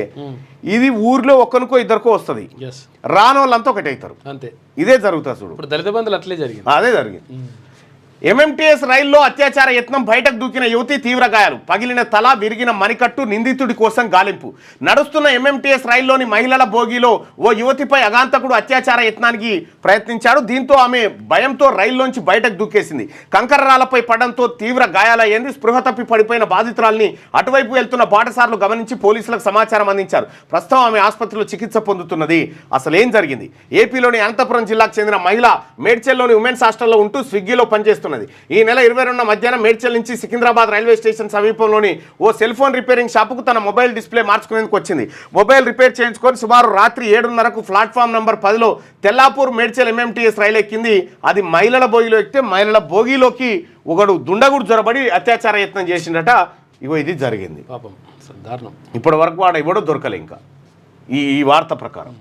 ఇది ఊర్లో ఒక్కరికో ఇద్దరికో వస్తుంది, రానోళ్ళంతా ఒకటి అవుతారు. అంతే, ఇదే జరుగుతుంది. చూడు, ఇప్పుడు దళిత బంధువులు అట్లే జరిగింది. అదే జరిగింది. ఎంఎంటీఎస్ రైల్లో అత్యాచార యత్నం, బయటకు దూకిన యువతి తీవ్ర గాయాలు, పగిలిన తల, విరిగిన మణికట్టు, నిందితుడి కోసం గాలింపు. నడుస్తున్న ఎంఎంటీఎస్ రైల్లోని మహిళల బోగిలో ఓ యువతిపై అగాంతకుడు అత్యాచార యత్నానికి ప్రయత్నించాడు. దీంతో ఆమె భయంతో రైల్లోంచి బయటకు దూకేసింది. కంకర్రాలపై పడడంతో తీవ్ర గాయాలయ్యింది. స్పృహ తప్పి పడిపోయిన బాధితురాల్ని అటువైపు వెళ్తున్న బాటసార్లు గమనించి పోలీసులకు సమాచారం అందించారు. ప్రస్తుతం ఆమె ఆసుపత్రిలో చికిత్స పొందుతున్నది. అసలు ఏం జరిగింది? ఏపీలోని అనంతపురం జిల్లాకు చెందిన మహిళ మేడ్చల్లోని ఉమెన్స్ హాస్టల్లో ఉంటూ స్విగ్గీలో పనిచేస్తున్నారు. చేస్తున్నది. ఈ నెల 22న మధ్యాహ్నం మేడ్చల్ నుంచి సికింద్రాబాద్ రైల్వే స్టేషన్ సమీపంలోని ఓ సెల్ ఫోన్ రిపేరింగ్ షాపుకు తన మొబైల్ డిస్ప్లే మార్చుకునేందుకు వచ్చింది. మొబైల్ రిపేర్ చేయించుకొని సుమారు రాత్రి 7:30కు ప్లాట్ఫామ్ నంబర్ 10లో తెల్లాపూర్ మేడ్చల్ ఎంఎంటీఎస్ రైలు ఎక్కింది. అది మహిళల బోగిలో ఎక్కితే మహిళల బోగిలోకి ఒకడు దుండగుడు జొరబడి అత్యాచార యత్నం చేసిండట. ఇగో ఇది జరిగింది. పాపం దారుణం. ఇప్పటి వరకు వాడు ఎవడో దొరకలే ఇంకా ఈ వార్త ప్రకారం.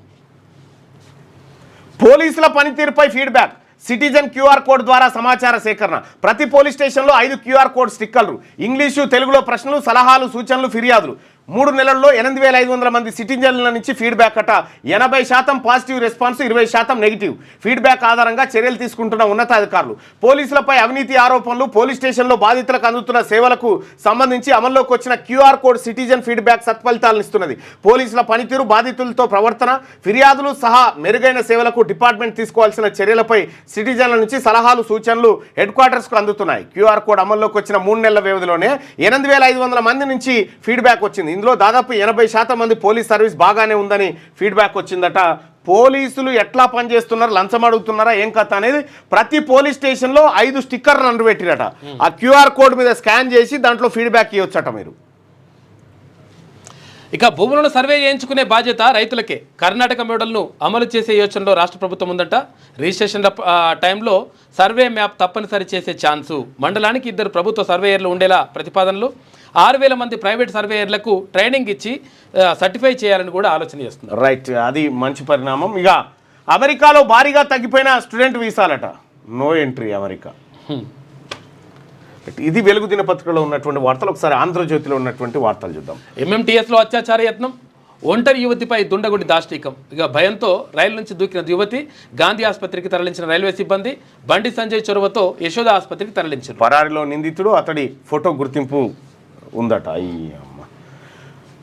పోలీసుల పనితీరుపై ఫీడ్బ్యాక్. సిటిజన్ క్యూఆర్ కోడ్ ద్వారా సమాచార సేకరణ. ప్రతి పోలీస్ స్టేషన్లో 5 క్యూఆర్ కోడ్ స్టిక్కర్లు, ఇంగ్లీషు తెలుగులో ప్రశ్నలు, సలహాలు, సూచనలు, ఫిర్యాదులు. 3 నెలల్లో 8,500 మంది సిటిజన్ల నుంచి ఫీడ్బ్యాక్ అట. 80% పాజిటివ్ రెస్పాన్స్, 20% నెగిటివ్. ఫీడ్బ్యాక్ ఆధారంగా చర్యలు తీసుకుంటున్న ఉన్నతాధికారులు. పోలీసులపై అవినీతి ఆరోపణలు, పోలీస్ స్టేషన్లో బాధితులకు అందుతున్న సేవలకు సంబంధించి అమల్లోకి వచ్చిన క్యూఆర్ కోడ్ సిటిజన్ ఫీడ్బ్యాక్ సత్ఫలితాలను ఇస్తున్నది. పోలీసుల పనితీరు, బాధితులతో ప్రవర్తన, ఫిర్యాదులు సహా మెరుగైన సేవలకు డిపార్ట్మెంట్ తీసుకోవాల్సిన చర్యలపై సిటిజన్ల నుంచి సలహాలు, సూచనలు హెడ్ క్వార్టర్స్కు అందుతున్నాయి. క్యూఆర్ కోడ్ అమల్లోకి వచ్చిన 3 నెలల వ్యవధిలోనే 8,500 మంది నుంచి ఫీడ్బ్యాక్ వచ్చింది. ఇందులో దాదాపు 80% మంది పోలీస్ సర్వీస్ బాగానే ఉందని ఫీడ్బ్యాక్ వచ్చిందట. పోలీసులు ఎట్లా పనిచేస్తున్నారు, లంచం అడుగుతున్నారా ఏం కథ అనేది ప్రతి పోలీస్ స్టేషన్లో 5 స్టిక్కర్లు అంటుపెట్టిరట. ఆ క్యూఆర్ కోడ్ మీద స్కాన్ చేసి దాంట్లో ఫీడ్బ్యాక్ ఇవ్వచ్చట. మీరు ఇక భూములను సర్వే చేయించుకునే బాధ్యత రైతులకే. కర్ణాటక మోడల్ను అమలు చేసే యోచనలో రాష్ట్ర ప్రభుత్వం ఉందంట. రిజిస్ట్రేషన్ టైంలో సర్వే మ్యాప్ తప్పనిసరి చేసే ఛాన్సు. మండలానికి 2 ప్రభుత్వ సర్వేయర్లు ఉండేలా ప్రతిపాదనలు. 6,000 మంది ప్రైవేట్ సర్వేయర్లకు ట్రైనింగ్ ఇచ్చి సర్టిఫై చేయాలని కూడా ఆలోచన చేస్తున్నారు. రైట్, అది మంచి పరిణామం. ఇక అమెరికాలో భారీగా తగ్గిపోయిన స్టూడెంట్ వీసాలట. No entry America. ఇది వెలుగు దినపత్రికలో ఉన్నటువంటి వార్తలు. ఒకసారి ఆంధ్రజ్యోతిలో ఉన్నటువంటి వార్తలు చూద్దాం. ఎంఎంటీఎస్లో అత్యాచార యత్నం. ఒంటరి యువతిపై దుండగుడి దాష్టీకం. ఇక భయంతో రైలు నుంచి దూకిన యువతి గాంధీ ఆసుపత్రికి తరలించిన రైల్వే సిబ్బంది. బండి సంజయ్ చొరవతో యశోద ఆసుపత్రికి తరలించారు. పరారిలో నిందితుడు, అతడి ఫోటో గుర్తింపు ఉందట.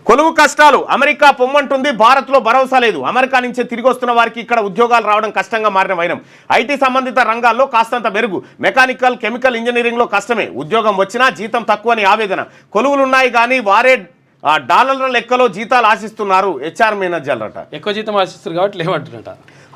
కొలువు కష్టాలు. అమెరికా పొమ్మంటుంది, భారత్లో భరోసా లేదు. అమెరికా నుంచే తిరిగి వస్తున్న వారికి ఇక్కడ ఉద్యోగాలు రావడం కష్టంగా మారిన వైనం. ఐటీ సంబంధిత రంగాల్లో కాస్తంత మెరుగు. మెకానికల్, కెమికల్ ఇంజనీరింగ్లో కష్టమే. ఉద్యోగం వచ్చినా జీతం తక్కువని ఆవేదన. కొలువులున్నాయి కానీ వారే డాలర్ల లెక్కలో జీతాలు ఆశిస్తున్నారు. హెచ్ఆర్ మేనేజర్లట. ఎక్కువ జీతం ఆశిస్తున్నారు కాబట్టి లేవంటున్నట.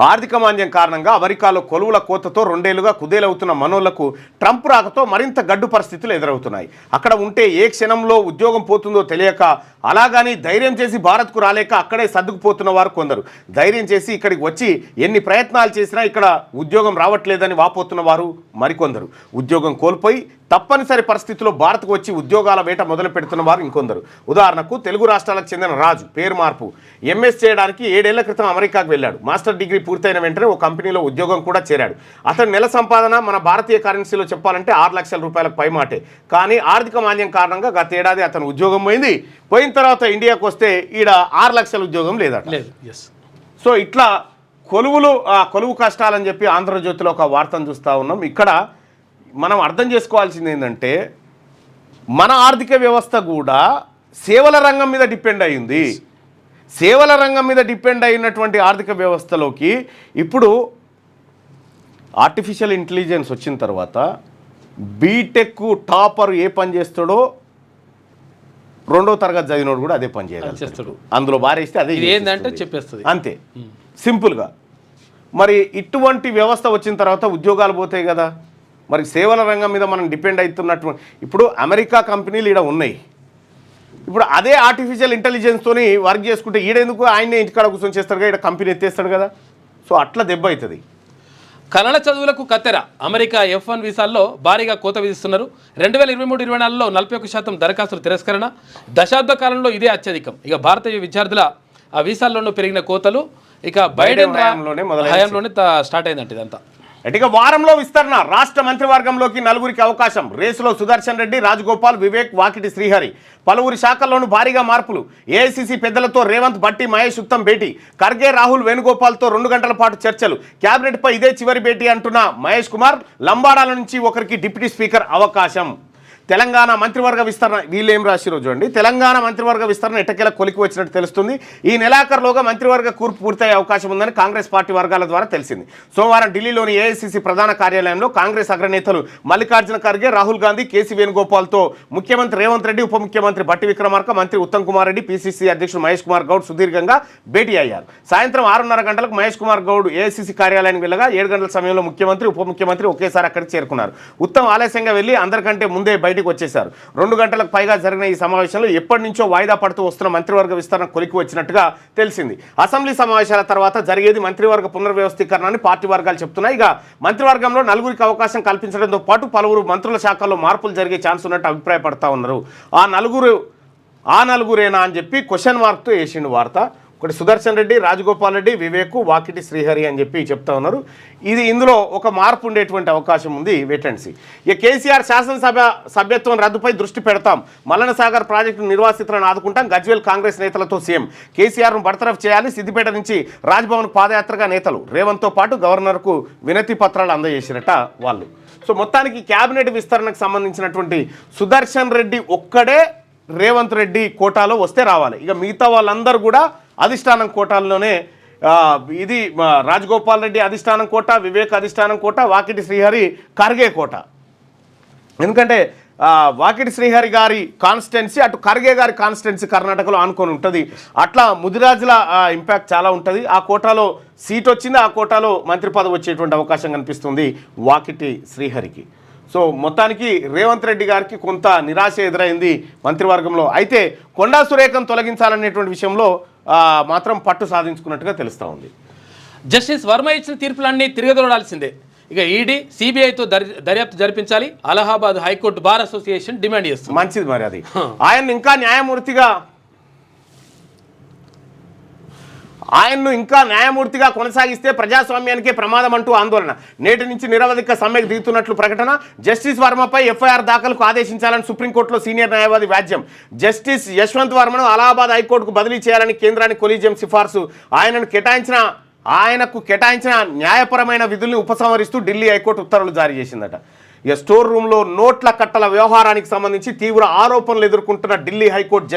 ఆర్థిక మాంద్యం కారణంగా అమెరికాలో కొలువుల కోతతో 2 ఏళ్లుగా కుదేలవుతున్న మనోళ్లకు ట్రంప్ రాకతో మరింత గడ్డు పరిస్థితులు ఎదురవుతున్నాయి. అక్కడ ఉంటే ఏ క్షణంలో ఉద్యోగం పోతుందో తెలియక, అలాగని ధైర్యం చేసి భారత్కు రాలేక అక్కడే సర్దుకుపోతున్న వారు కొందరు. ధైర్యం చేసి ఇక్కడికి వచ్చి ఎన్ని ప్రయత్నాలు చేసినా ఇక్కడ ఉద్యోగం రావట్లేదని వాపోతున్న వారు మరికొందరు. ఉద్యోగం కోల్పోయి తప్పనిసరి పరిస్థితుల్లో భారత్కు వచ్చి ఉద్యోగాల వేట మొదలు పెడుతున్న వారు ఇంకొందరు. ఉదాహరణకు తెలుగు రాష్ట్రాలకు చెందిన రాజు పేరు మార్పు ఎంఎస్ చేయడానికి 7 ఏళ్ల క్రితం అమెరికాకు వెళ్ళాడు. మాస్టర్ డిగ్రీ పూర్తయిన వెంటనే ఓ కంపెనీలో ఉద్యోగం కూడా చేరాడు. అతని నెల సంపాదన మన భారతీయ కరెన్సీలో చెప్పాలంటే 6 లక్షల రూపాయలకు పైమాటే. కానీ ఆర్థిక మాంద్యం కారణంగా గత ఏడాది అతను ఉద్యోగం పోయిన తర్వాత ఇండియాకు వస్తే ఈడ 6 లక్షల ఉద్యోగం లేదట. సో ఇట్లా కొలువు కష్టాలని చెప్పి ఆంధ్రజ్యోతిలో ఒక వార్తను చూస్తూ ఉన్నాం. ఇక్కడ మనం అర్థం చేసుకోవాల్సింది ఏంటంటే మన ఆర్థిక వ్యవస్థ కూడా సేవల రంగం మీద డిపెండ్ అయ్యింది. సేవల రంగం మీద డిపెండ్ అయినటువంటి ఆర్థిక వ్యవస్థలోకి ఇప్పుడు ఆర్టిఫిషియల్ ఇంటెలిజెన్స్ వచ్చిన తర్వాత బీటెక్ టాపర్ ఏ పని చేస్తాడో 2వ తరగతి చదివినోడు కూడా అదే పని చేస్తాడు. అందులో బారేస్తే అదే ఏంటంటే చెప్పేస్తుంది అంతే సింపుల్గా. మరి ఇటువంటి వ్యవస్థ వచ్చిన తర్వాత ఉద్యోగాలు పోతాయి కదా. మరి సేవల రంగం మీద మనం డిపెండ్ అవుతున్నటువంటి ఇప్పుడు అమెరికా కంపెనీలు ఈడ ఉన్నాయి. ఇప్పుడు అదే ఆర్టిఫిషియల్ ఇంటెలిజెన్స్తోని వర్క్ చేసుకుంటే ఈడెందుకు ఆయనే ఇంటికాడ కూర్చొని చేస్తాడు కదా, ఈడ కంపెనీ ఎత్తేస్తాడు కదా. సో అట్లా దెబ్బ అవుతుంది. కన్నడ చదువులకు కత్తెర. అమెరికా F1 వీసాల్లో భారీగా కోత విధిస్తున్నారు. 2023-24లో 41% దరఖాస్తుల తిరస్కరణ. దశాబ్ద కాలంలో ఇదే అత్యధికం. ఇక భారతీయ విద్యార్థుల ఆ వీసాల్లోనూ పెరిగిన కోతలు ఇక బైడెన్ హయాంలోనే స్టార్ట్ అయిందంట ఇదంతా. ఇక వారంలో విస్తరణ. రాష్ట్ర మంత్రివర్గంలోకి 4గురికి అవకాశం. రేసులో సుదర్శన్ రెడ్డి, రాజగోపాల్, వివేక్, వాకిటి శ్రీహరి. పలువురి శాఖల్లోనూ భారీగా మార్పులు. ఏఐసీసీ పెద్దలతో రేవంత్, భట్టి, మహేష్ ఉత్తమ్ భేటీ. ఖర్గే, రాహుల్, వేణుగోపాల్తో 2 గంటల పాటు చర్చలు. క్యాబినెట్ పై ఇదే చివరి భేటీ అంటున్న మహేష్ కుమార్. లంబాడాల నుంచి ఒకరికి డిప్యూటీ స్పీకర్ అవకాశం. తెలంగాణ మంత్రివర్గ విస్తరణ వీళ్ళు ఏం రాసిరో చూడండి. తెలంగాణ మంత్రివర్గ విస్తరణ ఎట్టకేలా కొలికి వచ్చినట్టు తెలుస్తుంది. ఈ నెలాఖరులోగా మంత్రివర్గ కూర్పు పూర్తయ్యే అవకాశం ఉందని కాంగ్రెస్ పార్టీ వర్గాల ద్వారా తెలిసింది. సోమవారం ఢిల్లీలోని ఏఐసిసి ప్రధాన కార్యాలయంలో కాంగ్రెస్ అగ్రనేతలు మల్లికార్జున ఖర్గే, రాహుల్ గాంధీ, కేసీ వేణుగోపాల్తో ముఖ్యమంత్రి రేవంత్ రెడ్డి, ఉప ముఖ్యమంత్రి బట్టి విక్రమార్క, మంత్రి ఉత్తమ్ కుమార్ రెడ్డి, పిసిసి అధ్యక్షుడు మహేష్ కుమార్ గౌడ్ సుదీర్ఘంగా భేటీ అయ్యారు. సాయంత్రం 6:30 గంటలకు మహేష్ కుమార్ గౌడ్ ఏఐసిసి కార్యాలయానికి వెళ్ళగా 7 గంటల సమయంలో ముఖ్యమంత్రి, ఉప ముఖ్యమంత్రి ఒకేసారి అక్కడికి చేరుకున్నారు. ఉత్తమ్ ఆలస్యంగా వెళ్లి అందరికంటే ముందే బయటికి వచ్చేశారు. 2 గంటలకు పైగా జరిగిన ఈ సమావేశంలో ఎప్పటి నుంచో వాయిదా పడుతూ వస్తున్న మంత్రివర్గ విస్తరణ కొలికి వచ్చినట్టుగా తెలిసింది. అసెంబ్లీ సమావేశాల తర్వాత జరిగేది మంత్రివర్గ పునర్వ్యవస్థీకరణ అని పార్టీ వర్గాలు చెప్తున్నాయి. ఇక మంత్రివర్గంలో నలుగురికి అవకాశం కల్పించడంతో పాటు పలువురు మంత్రుల శాఖల్లో మార్పులు జరిగే ఛాన్స్ ఉన్నట్టు అభిప్రాయపడతా ఉన్నారు. ఆ నలుగురేనా అని చెప్పి క్వశ్చన్ మార్క్తో వేసిండు వార్త. ఒకటి సుదర్శన్ రెడ్డి, రాజగోపాల్ రెడ్డి, వివేక్, వాకిటి శ్రీహరి అని చెప్పి చెప్తా ఉన్నారు. ఇందులో ఒక మార్పు ఉండేటువంటి అవకాశం ఉంది. Wait and see. ఇక కేసీఆర్ శాసనసభ సభ్యత్వం రద్దుపై దృష్టి పెడతాం, మల్లన సాగర్ ప్రాజెక్టు నిర్వాసితులను ఆదుకుంటాం, గజ్వేల్ కాంగ్రెస్ నేతలతో సీఎం. కేసీఆర్ను బర్తరఫ్ చేయాలి, సిద్దిపేట నుంచి రాజ్భవన్ పాదయాత్రగా నేతలు. రేవంత్తో పాటు గవర్నర్కు వినతి పత్రాలు అందజేసిరట వాళ్ళు. సో మొత్తానికి క్యాబినెట్ విస్తరణకు సంబంధించినటువంటి సుదర్శన్ రెడ్డి ఒక్కడే రేవంత్ రెడ్డి కోటాలో వస్తే రావాలి. ఇక మిగతా వాళ్ళందరూ కూడా అధిష్టానం కోటాల్లోనే. ఇది రాజగోపాల్ రెడ్డి అధిష్టానం కోట, వివేక్ అధిష్టానం కోట, వాకిటి శ్రీహరి ఖర్గే కోట. ఎందుకంటే వాకిటి శ్రీహరి గారి కాన్స్టిట్యున్సీ అటు ఖర్గే గారి కాన్స్టిట్యున్సీ కర్ణాటకలో ఆనుకొని ఉంటుంది. అట్లా ముదిరాజుల ఇంపాక్ట్ చాలా ఉంటుంది. ఆ కోటాలో సీట్ వచ్చింది, ఆ కోటాలో మంత్రి పదవి వచ్చేటువంటి అవకాశం కనిపిస్తుంది వాకిటి శ్రీహరికి. సో మొత్తానికి రేవంత్ రెడ్డి గారికి కొంత నిరాశ ఎదురైంది మంత్రివర్గంలో. అయితే కొండా సురేఖను తొలగించాలనేటువంటి విషయంలో మాత్రం పట్టు సాధించుకున్నట్టుగా తెలుస్తూ ఉంది. జస్టిస్ వర్మ ఇచ్చిన తీర్పులన్నీ తిరగదోడాల్సిందే. ఇక ఈడీ, సిబిఐతో దర్యాప్తు జరిపించాలి Allahabad high court bar association demand చేస్తుంది. మంచిది మరి అది. ఆయన్ను ఇంకా న్యాయమూర్తిగా కొనసాగిస్తే ప్రజాస్వామ్యానికే ప్రమాదం అంటూ ఆందోళన. నేటి నుంచి నిరవధిక సమ్మెకు దిగుతున్నట్లు ప్రకటన. జస్టిస్ వర్మపై ఎఫ్ఐఆర్ దాఖలుకు ఆదేశించాలని సుప్రీంకోర్టులో సీనియర్ న్యాయవాది వ్యాజ్యం. జస్టిస్ యశ్వంత్ వర్మను అలహాబాద్ హైకోర్టుకు బదిలీ చేయాలని కేంద్రానికి కొలీజియం సిఫార్సు. ఆయనకు కేటాయించిన న్యాయపరమైన విధుల్ని ఉపసంహరిస్తూ ఢిల్లీ హైకోర్టు ఉత్తర్వులు జారీ చేసిందట. ఇక స్టోర్ రూమ్లో నోట్ల కట్టల వ్యవహారానికి సంబంధించి తీవ్ర ఆరోపణలు ఎదుర్కొంటున్న ఢిల్లీ హైకోర్టు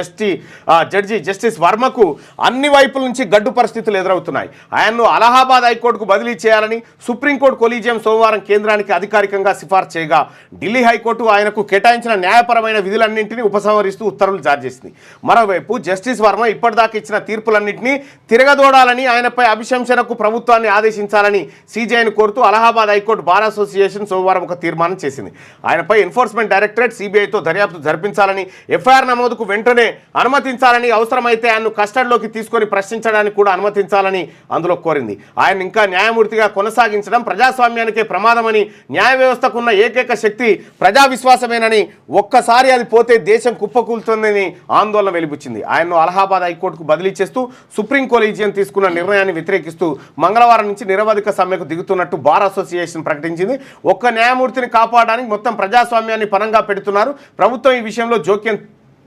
జడ్జి జస్టిస్ వర్మకు అన్ని వైపుల నుంచి గడ్డు పరిస్థితులు ఎదురవుతున్నాయి. ఆయన్ను అలహాబాద్ హైకోర్టుకు బదిలీ చేయాలని సుప్రీంకోర్టు కొలీజియం సోమవారం కేంద్రానికి అధికారికంగా సిఫార్సు చేయగా ఢిల్లీ హైకోర్టు ఆయనకు కేటాయించిన న్యాయపరమైన విధులన్నింటినీ ఉపసంహరిస్తూ ఉత్తర్వులు జారీ చేసింది. మరోవైపు జస్టిస్ వర్మ ఇప్పటిదాకా ఇచ్చిన తీర్పులన్నింటినీ తిరగదోడాలని, ఆయనపై అభిశంసనకు ప్రభుత్వాన్ని ఆదేశించాలని సీజేఐని కోరుతూ అలహాబాద్ హైకోర్టు బార్ అసోసియేషన్ సోమవారం ఒక తీర్మానం చేసింది. ఆయనపై ఎన్ఫోర్స్మెంట్ డైరెక్టరేట్ సిబిఐతో దర్యాప్తు జరిపించాలని, ఎఫ్ఐఆర్ నమోదుకు వెంటనే అనుమతించాలని, అవసరమైతే ఆయన్ను కస్టడీలోకి తీసుకొని ప్రశ్నించడానికి కూడా అనుమతించాలని అందులో కోరింది. ఆయన ఇంకా న్యాయమూర్తిగా కొనసాగించడం ప్రజాస్వామ్యానికే ప్రమాదమని, న్యాయ వ్యవస్థకున్న ఏకైక శక్తి ప్రజా విశ్వాసమేనని, ఒక్కసారి అది పోతే దేశం కుప్పకూలుతుందని ఆందోళన వెలిబుచ్చింది. ఆయన్ను అలహాబాద్ హైకోర్టుకు బదిలీ చేస్తూ సుప్రీం కొలీజియం తీసుకున్న నిర్ణయాన్ని వ్యతిరేకిస్తూ మంగళవారం నుంచి నిరవధిక సమ్మెకు దిగుతున్నట్టు బార్ అసోసియేషన్ ప్రకటించింది. ఒక్క న్యాయమూర్తిని కాపాడడానికి మొత్తం ప్రజాస్వామ్యాన్ని పరంగా పెడుతున్నారు. ప్రభుత్వం ఈ విషయంలో జోక్యం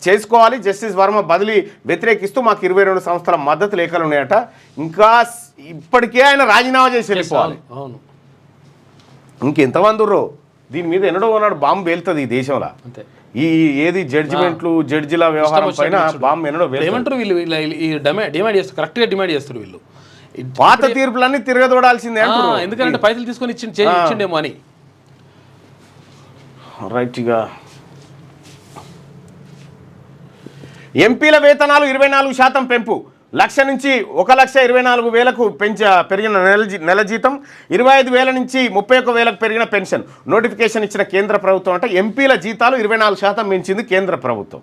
చేసుకోవాలి. జస్టిస్ వర్మ బదిలీ వ్యతిరేకిస్తూ మాకు 22 సంస్థల మద్దతు లేఖలు ఉన్నాయట. ఇంకా ఇప్పటికే ఆయన రాజీనామా చేసి వెళ్ళిపోవాలి. ఇంకెంతమంది ఉర్రో దీని మీద ఎన్నడో ఉన్నాడు బాంబు పేలుతుంది ఈ దేశంలో. ఏది జడ్జిమెంట్లు జడ్జిల వ్యవహారం పైన బాంబు ఎన్నడో ఏమంటారు వీళ్ళు డిమాండ్ చేస్తారు, కరెక్ట్గా డిమాండ్ చేస్తారు వీళ్ళు. పాత తీర్పులన్నీ తిరగదోడాల్సిందే అంటారు. ఎందుకంటే పైసలు తీసుకొని ఇచ్చిండేమో అని. రైట్గా ఎంపీల వేతనాలు 24% పెంపు. 1,00,000 నుంచి 1,24,000కు పెరిగిన నెల జీతం, 25,000 నుంచి 31,000కు పెరిగిన పెన్షన్. నోటిఫికేషన్ ఇచ్చిన కేంద్ర ప్రభుత్వం అంటే ఎంపీల జీతాలు 24% పెంచింది కేంద్ర ప్రభుత్వం.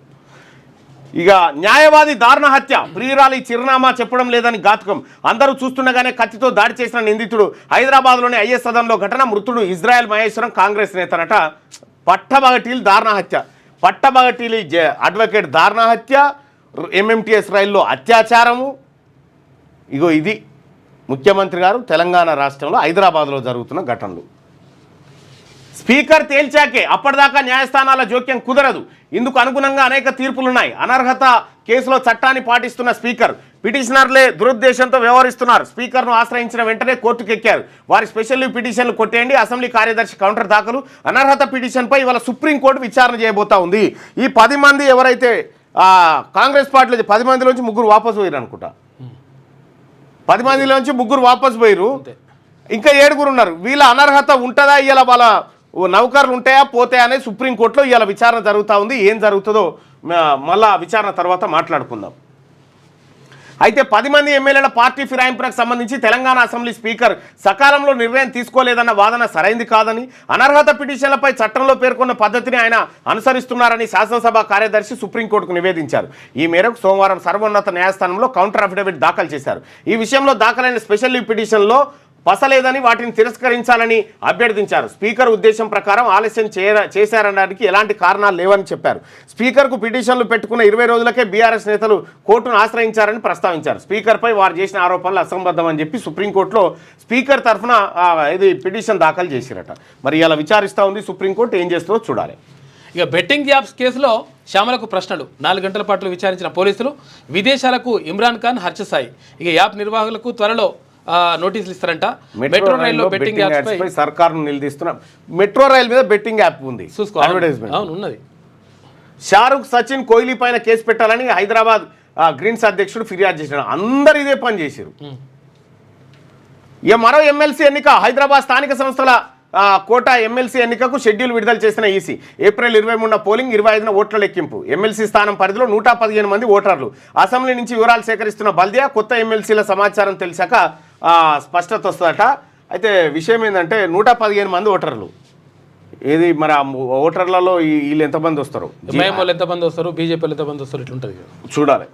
ఇక న్యాయవాది దారుణ హత్య, ప్రియురాలి చిరునామా చెప్పడం లేదని ఘాతుకం. అందరూ చూస్తుండగానే కత్తితో దాడి చేసిన నిందితుడు. హైదరాబాద్లోని ఐఎస్ సదన్లో ఘటన. మృతుడు ఇజ్రాయెల్ మహేశ్వరం, కాంగ్రెస్ నేతనట. పట్టబగటీలు దారుణ హత్య. పట్టబగటీలు అడ్వకేట్ దారుణ హత్య, ఎంఎంటీఎస్ రైల్లో అత్యాచారము. ఇది ముఖ్యమంత్రి గారు తెలంగాణ రాష్ట్రంలో హైదరాబాద్లో జరుగుతున్న ఘటనలు. స్పీకర్ తేల్చాకే అప్పటిదాకా న్యాయస్థానాల జోక్యం కుదరదు. ఇందుకు అనుగుణంగా అనేక తీర్పులున్నాయి. అనర్హత కేసులో చట్టాన్ని పాటిస్తున్న స్పీకర్, పిటిషనర్లే దురుద్దేశంతో వ్యవహరిస్తున్నారు. స్పీకర్ను ఆశ్రయించిన వెంటనే కోర్టుకు ఎక్కారు. వారి స్పెషల్ లీవ్ పిటిషన్లు కొట్టేయండి. అసెంబ్లీ కార్యదర్శి కౌంటర్ దాఖలు. అనర్హత పిటిషన్పై ఇవాళ సుప్రీంకోర్టు విచారణ చేయబోతా ఉంది. ఈ 10 మంది ఎవరైతే కాంగ్రెస్ పార్టీలో 10 మందిలోంచి 3 వాపసు పోయారు అనుకుంటా. 10 మందిలోంచి 3 వాపసు పోయారు. ఇంకా 7 ఉన్నారు. వీళ్ళ అనర్హత ఉంటుందా, ఇవాళ వాళ్ళ నౌకర్లు ఉంటాయా పోతాయా అనేది సుప్రీంకోర్టులో ఇవాళ విచారణ జరుగుతూ ఉంది. ఏం జరుగుతుందో మళ్ళా విచారణ తర్వాత మాట్లాడుకుందాం. అయితే 10 మంది ఎమ్మెల్యేల పార్టీ ఫిరాయింపులకు సంబంధించి తెలంగాణ అసెంబ్లీ స్పీకర్ సకాలంలో నిర్ణయం తీసుకోలేదన్న వాదన సరైంది కాదని, అనర్హత పిటిషన్లపై చట్టంలో పేర్కొన్న పద్ధతిని ఆయన అనుసరిస్తున్నారని శాసనసభ కార్యదర్శి సుప్రీంకోర్టుకు నివేదించారు. ఈ మేరకు సోమవారం సర్వోన్నత న్యాయస్థానంలో కౌంటర్ అఫిడవిట్ దాఖలు చేశారు. ఈ విషయంలో దాఖలైన స్పెషల్ లీవ్ పిటిషన్లో పసలేదని వాటిని తిరస్కరించాలని అభ్యర్థించారు. స్పీకర్ ఉద్దేశం ప్రకారం ఆలస్యం చేశారనడానికి ఎలాంటి కారణాలు లేవని చెప్పారు. స్పీకర్కు పిటిషన్లు పెట్టుకున్న 20 రోజులకే బీఆర్ఎస్ నేతలు కోర్టును ఆశ్రయించారని ప్రస్తావించారు. స్పీకర్పై వారు చేసిన ఆరోపణలు అసంబద్ధమని చెప్పి సుప్రీంకోర్టులో స్పీకర్ తరఫున ఇది పిటిషన్ దాఖలు చేసిరట. మరి ఇలా విచారిస్తూ ఉంది సుప్రీంకోర్టు. ఏం చేస్తుందో చూడాలి. ఇక బెట్టింగ్ యాప్స్ కేసులో శ్యామలకు ప్రశ్నలు 4 గంటల పాటు విచారించిన పోలీసులు. విదేశాలకు ఇమ్రాన్ ఖాన్, హర్ష సాయి. ఇక యాప్ నిర్వాహకులకు త్వరలో నోటీసులు ఇస్తారంట. మెట్రో రైల్లో బెట్టింగ్ యాప్స్ పై సర్కారును నిలదీస్తున్న మెట్రో రైల్ మీద బెట్టింగ్ యాప్ ఉంది. అడ్వర్టైజ్మెంట్ ఉన్నది. షారుఖ్, సచిన్, కోహ్లీ పైన కేసు పెట్టాలని హైదరాబాద్ గ్రీన్స్ అధ్యక్షుడు ఫిర్యాదు చేసినాడు. అందరు ఇదే పని చేశారు. ఇక మరో ఎమ్మెల్సీ ఎన్నిక. హైదరాబాద్ స్థానిక సంస్థల కోట ఎమ్మెల్సీ ఎన్నికకు షెడ్యూల్ విడుదల చేసిన ఈసీ. ఏప్రిల్ 23న పోలింగ్, 25న ఓట్ల లెక్కింపు. ఎమ్మెల్సీ స్థానం పరిధిలో 115 మంది ఓటర్లు. అసెంబ్లీ నుంచి వివరాలు సేకరిస్తున్న బల్దియా కొత్త ఎమ్మెల్సీల సమాచారం తెలిసాక స్పష్టత వస్తుందట. అయితే విషయం ఏంటంటే 115 మంది ఓటర్లు. ఏది మరి ఆ ఓటర్లలో వీళ్ళు ఎంతమంది వస్తారు, ఎంతమంది వస్తారు, బీజేపీ ఎంతమంది వస్తారు, ఇట్లుంటుంది చూడాలి.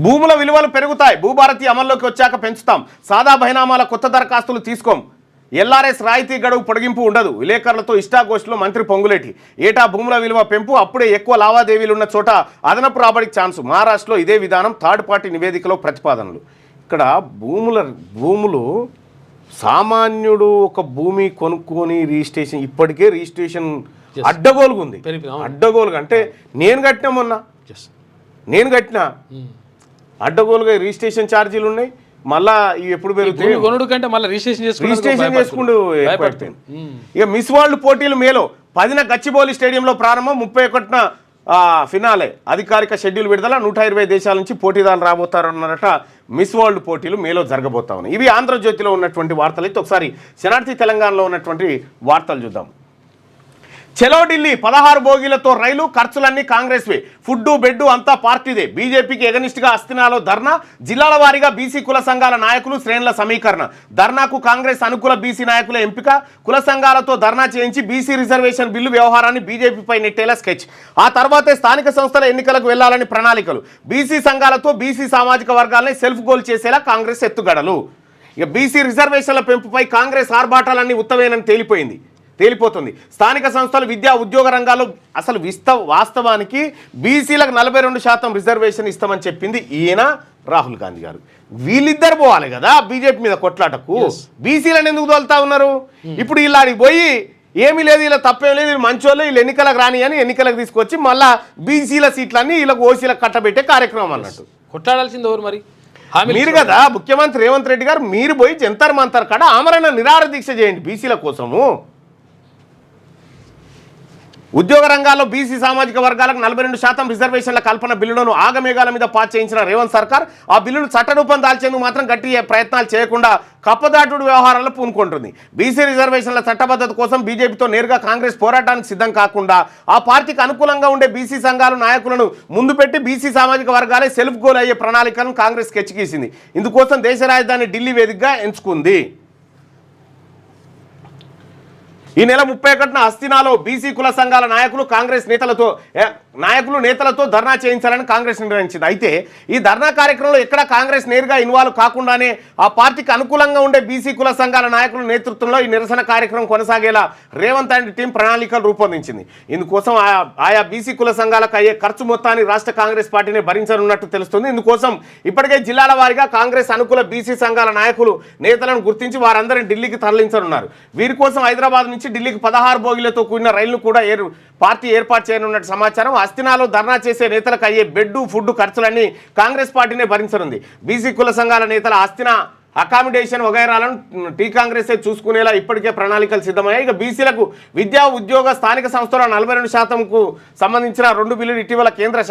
భూముల విలువలు పెరుగుతాయి. భూభారతి అమల్లోకి వచ్చాక పెంచుతాం. సాదా బహినామాల కొత్త దరఖాస్తులు తీసుకోం. ఎల్ఆర్ఎస్ రాయితీ గడువు పొడిగింపు ఉండదు. విలేకరులతో ఇష్టాగోష్ఠిలో మంత్రి పొంగులేటి. ఏటా భూముల విలువ పెంపు, అప్పుడే ఎక్కువ లావాదేవీలు ఉన్న చోట అదనపు రాబడికి ఛాన్సు. మహారాష్ట్రలో ఇదే విధానం. థర్డ్ పార్టీ నివేదికలో ప్రతిపాదనలు. ఇక్కడ భూములు సామాన్యుడు ఒక భూమి కొనుక్కొని రిజిస్ట్రేషన్, ఇప్పటికే రిజిస్ట్రేషన్ అడ్డగోలుగా ఉంది. అడ్డగోలుగా అంటే నేను కట్టినా మొన్న, నేను కట్టినా అడ్డగోలుగా రిజిస్ట్రేషన్ ఛార్జీలు ఉన్నాయి. మళ్ళా ఇవి ఎప్పుడు పెరుగుతాయి, రిజిస్ట్రేషన్ చేసుకుంటూ. ఇక మిస్ వరల్డ్ పోటీలు మేలో 10న గచ్చిబౌలి స్టేడియంలో ప్రారంభం, 31న ఫినాలే. అధికారిక షెడ్యూల్ విడుదల. 120 దేశాల నుంచి పోటీదారులు రాబోతారన్నారట. మిస్ వరల్డ్ పోటీలు మేలో జరగబోతా ఉన్నాయి. ఇవి ఆంధ్రజ్యోతిలో ఉన్నటువంటి వార్తలు. అయితే ఒకసారి శనార్థి తెలంగాణలో ఉన్నటువంటి వార్తలు చూద్దాం. చలో ఢిల్లీ 16 బోగీలతో రైలు, ఖర్చులన్నీ కాంగ్రెస్వే. ఫుడ్డు బెడ్డు అంతా పార్టీదే. బీజేపీకి ఎగనిస్ట్గా అస్తినాలో ధర్నా. జిల్లాల వారీగా బీసీ కుల సంఘాల నాయకులు శ్రేణుల సమీకరణ. ధర్నాకు కాంగ్రెస్ అనుకూల బీసీ నాయకుల ఎంపిక. కుల సంఘాలతో ధర్నా చేయించి బీసీ రిజర్వేషన్ బిల్లు వ్యవహారాన్ని బీజేపీపై నెట్టేలా స్కెచ్. ఆ తర్వాతే స్థానిక సంస్థల ఎన్నికలకు వెళ్లాలని ప్రణాళికలు. బీసీ సంఘాలతో బీసీ సామాజిక వర్గాలని సెల్ఫ్ గోల్ చేసేలా కాంగ్రెస్ ఎత్తుగడలు. ఇక బీసీ రిజర్వేషన్ల పెంపుపై కాంగ్రెస్ ఆర్భాటాలన్నీ ఉత్తమేనని తేలిపోతుంది. స్థానిక సంస్థలు, విద్యా, ఉద్యోగ రంగాల్లో అసలు వాస్తవానికి బీసీలకు 42% రిజర్వేషన్ ఇస్తామని చెప్పింది ఈయన రాహుల్ గాంధీ గారు. వీళ్ళిద్దరు పోవాలి కదా బీజేపీ మీద కొట్లాటకు. బీసీలను ఎందుకు తోలుతా ఉన్నారు? ఇప్పుడు వీళ్ళకి పోయి ఏమీ లేదు, ఇలా తప్పేం లేదు, వీళ్ళు మంచోళ్ళు, వీళ్ళు ఎన్నికలకు రాని అని ఎన్నికలకు తీసుకొచ్చి మళ్ళా బీసీల సీట్లన్నీ వీళ్ళకి ఓసీలకు కట్టబెట్టే కార్యక్రమం అన్నట్టు. కొట్లాడాల్సింది ఎవరు మరి? మీరు కదా ముఖ్యమంత్రి రేవంత్ రెడ్డి గారు. మీరు పోయి జంతర్ మంతర్ కాడ ఆమరణ నిరాహార దీక్ష చేయండి బీసీల కోసము. ఉద్యోగ రంగాల్లో బీసీ సామాజిక వర్గాలకు 42% రిజర్వేషన్ల కల్పన బిల్లులను ఆగమేఘాల మీద పాస్ చేయించిన రేవంత్ సర్కార్ ఆ బిల్లును చట్టరూపం దాల్చేందుకు మాత్రం గట్టి ప్రయత్నాలు చేయకుండా కప్పదాటుడు వ్యవహారాల్లో పూనుకుంటుంది. బీసీ రిజర్వేషన్ల చట్టబద్ధత కోసం బీజేపీతో నేరుగా కాంగ్రెస్ పోరాటానికి సిద్ధం కాకుండా ఆ పార్టీకి అనుకూలంగా ఉండే బీసీ సంఘాలు నాయకులను ముందు పెట్టి బీసీ సామాజిక వర్గాలే సెల్ఫ్ గోల్ అయ్యే ప్రణాళికలను కాంగ్రెస్ స్కెచ్ గీసింది. ఇందుకోసం దేశ రాజధాని ఢిల్లీ వేదికగా ఎంచుకుంది. ఈ నెల 31న హస్తినాలో బీసీ కుల సంఘాల నాయకులు నేతలతో ధర్నా చేయించాలని కాంగ్రెస్ నిర్ణయించింది. అయితే ఈ ధర్నా కార్యక్రమంలో ఎక్కడ కాంగ్రెస్ నేరుగా ఇన్వాల్వ్ కాకుండానే ఆ పార్టీకి అనుకూలంగా ఉండే బీసీ కుల సంఘాల నాయకుల నేతృత్వంలో ఈ నిరసన కార్యక్రమం కొనసాగేలా రేవంత్ అండ్ టీం ప్రణాళికలు రూపొందించింది. ఇందుకోసం ఆయా బీసీ కుల సంఘాలకు అయ్యే ఖర్చు మొత్తాన్ని రాష్ట్ర కాంగ్రెస్ పార్టీని భరించనున్నట్టు తెలుస్తుంది. ఇందుకోసం ఇప్పటికే జిల్లాల వారీగా కాంగ్రెస్ అనుకూల బీసీ సంఘాల నాయకులు నేతలను గుర్తించి వారందరినీ ఢిల్లీకి తరలించనున్నారు. వీరి కోసం హైదరాబాద్ నుంచి నుంచి ఢిల్లీకి 16 బోగీలతో కూడిన రైళ్లు కూడా పార్టీ ఏర్పాటు చేయనున్నట్టు సమాచారం. అస్థినాలో ధర్నా చేసే నేతలకు అయ్యే బెడ్ ఫుడ్ ఖర్చులన్నీ కాంగ్రెస్ పార్టీనే భరించనుంది. బీసీ కుల సంఘాల నేతల అస్థిన అకామిడేషన్ వగైరాలను టీ కాంగ్రెసే చూసుకునేలా ఇప్పటికే ప్రణాళికలు సిద్ధమయ్యాయి. ఇక బీసీలకు విద్యా ఉద్యోగ స్థానిక సంస్థల 42%కు సంబంధించిన 2 బిల్లులు ఇటీవల కేంద్ర